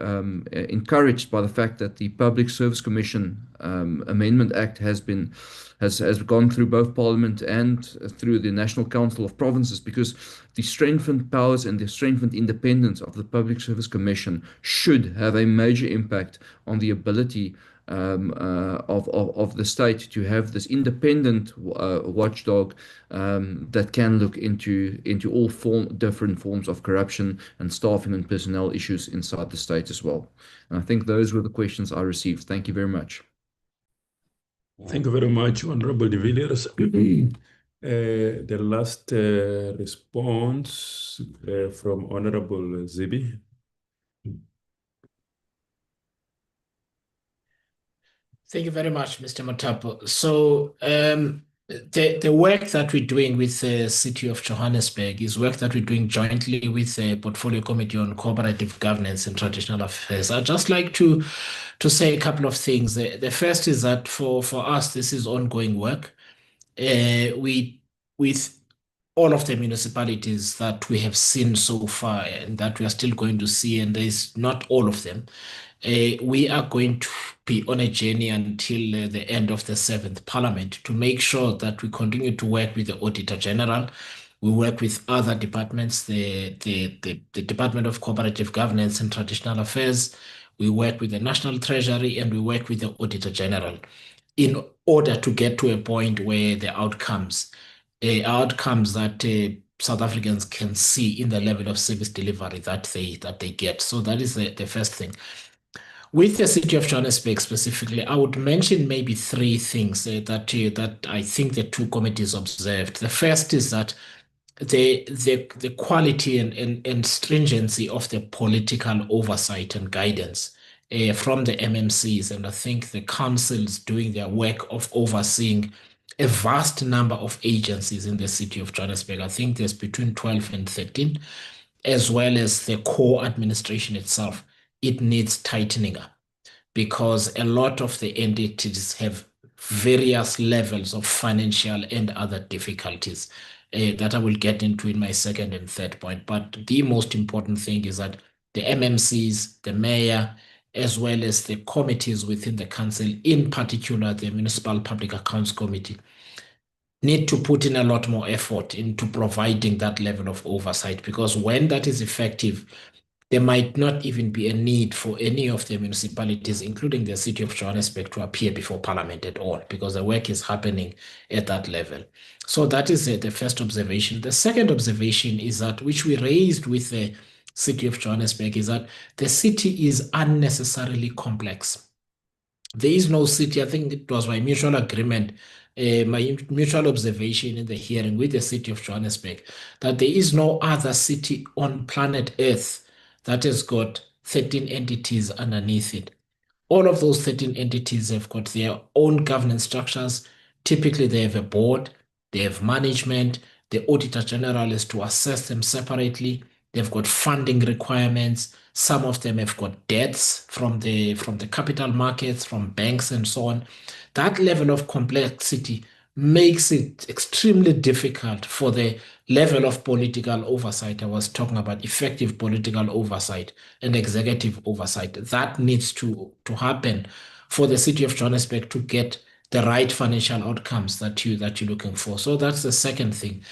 encouraged by the fact that the Public Service Commission Amendment Act has gone through both Parliament and through the National Council of Provinces, because the strengthened powers and the strengthened independence of the Public Service Commission should have a major impact on the ability of the state to have this independent watchdog that can look into all different forms of corruption and staffing and personnel issues inside the state as well. And I think those were the questions I received. Thank you very much. Thank you very much, Honorable de Villiers. The last response from Honorable Zibi. Thank you very much, Mr. Mutapo. So the work that we're doing with the City of Johannesburg is work that we're doing jointly with the Portfolio Committee on Cooperative Governance and Traditional Affairs. I'd just like to say a couple of things. The first is that for us, this is ongoing work. With all of the municipalities that we have seen so far and that we are still going to see, and there's not all of them, we are going to be on a journey until the end of the seventh parliament to make sure that we continue to work with the Auditor General. We work with other departments, the Department of Cooperative Governance and Traditional Affairs. We work with the National Treasury, and we work with the Auditor General in order to get to a point where the outcomes that South Africans can see in the level of service delivery that they get. So that is the first thing. With the city of Johannesburg specifically, I would mention maybe three things that I think the two committees observed. The first is that the quality and stringency of the political oversight and guidance from the MMCs, and I think the councils doing their work of overseeing a vast number of agencies in the city of Johannesburg. I think there's between 12 and 13, as well as the core administration itself. It needs tightening up because a lot of the entities have various levels of financial and other difficulties that I will get into in my second and third point. But the most important thing is that the MMCs, the mayor, as well as the committees within the council, in particular the Municipal Public Accounts Committee, need to put in a lot more effort into providing that level of oversight, because when that is effective, there might not even be a need for any of the municipalities, including the city of Johannesburg, to appear before Parliament at all, because the work is happening at that level. So that is the first observation. The second observation is that, which we raised with the city of Johannesburg, is that the city is unnecessarily complex. There is no city, I think it was my mutual agreement, my mutual observation in the hearing with the city of Johannesburg, that there is no other city on planet Earth that has got 13 entities underneath it. All of those 13 entities have got their own governance structures. Typically, they have a board, they have management, the Auditor General is to assess them separately. They've got funding requirements. Some of them have got debts from the capital markets, from banks and so on. That level of complexity makes it extremely difficult for the level of political oversight. I was talking about effective political oversight and executive oversight. That needs to happen for the city of Johannesburg to get the right financial outcomes that you're looking for. So that's the second thing.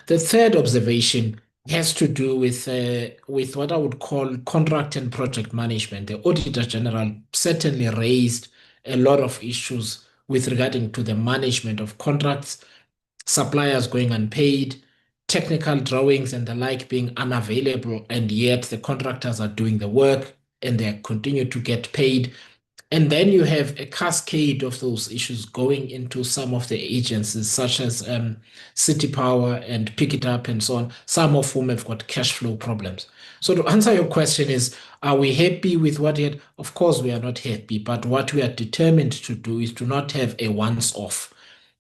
The third observation has to do with what I would call contract and project management. The Auditor General certainly raised a lot of issues with regarding to the management of contracts, suppliers going unpaid, technical drawings and the like being unavailable, and yet the contractors are doing the work and they continue to get paid. And then you have a cascade of those issues going into some of the agencies, such as City Power and Pick It Up and so on, some of whom have got cash flow problems. So to answer your question is, are we happy with what it? Of course, we are not happy, but what we are determined to do is to not have a once-off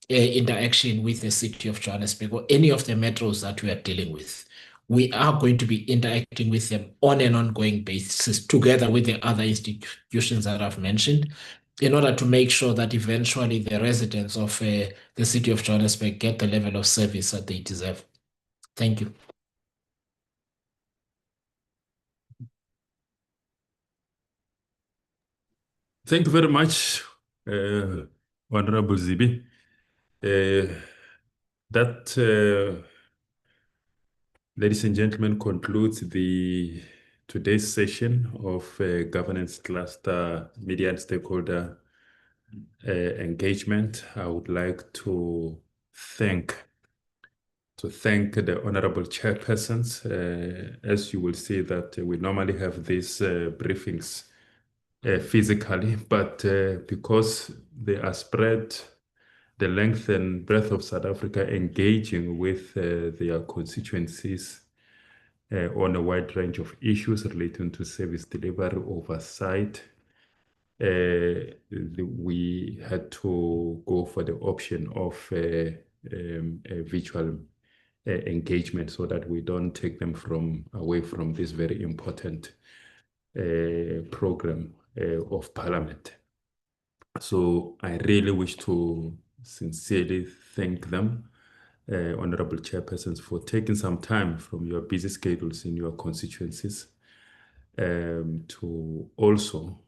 interaction with the city of Johannesburg or any of the metros that we are dealing with. We are going to be interacting with them on an ongoing basis, together with the other institutions that I've mentioned, in order to make sure that eventually the residents of the city of Johannesburg get the level of service that they deserve. Thank you. Thank you very much, Honorable Zibi. That, ladies and gentlemen, concludes today's session of Governance Cluster Media and Stakeholder Engagement. I would like to thank the honorable chairpersons. As you will see that we normally have these briefings physically, but because they are spread the length and breadth of South Africa, engaging with their constituencies on a wide range of issues relating to service delivery oversight, we had to go for the option of a virtual engagement so that we don't take them away from this very important program of Parliament. So I really wish to sincerely thank them honorable chairpersons, for taking some time from your busy schedules in your constituencies to also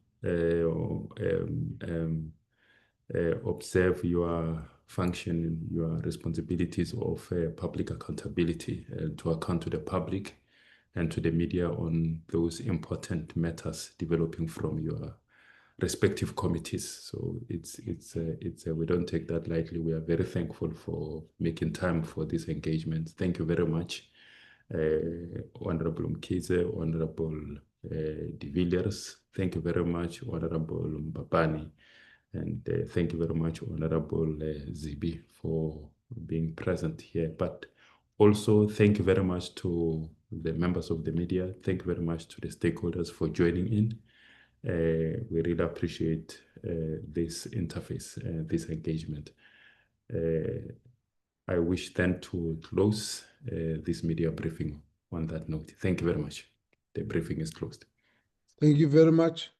observe your function, your responsibilities of public accountability, to account to the public and to the media on those important matters developing from your respective committees. So we don't take that lightly. We are very thankful for making time for this engagement. Thank you very much, Honorable Mkhize, Honorable De Villiers. Thank you very much, Honorable Mbabani. And thank you very much, Honorable Zibi, for being present here. But also, thank you very much to the members of the media. Thank you very much to the stakeholders for joining in. We really appreciate this interface, this engagement. I wish then to close this media briefing on that note. Thank you very much. The briefing is closed. Thank you very much.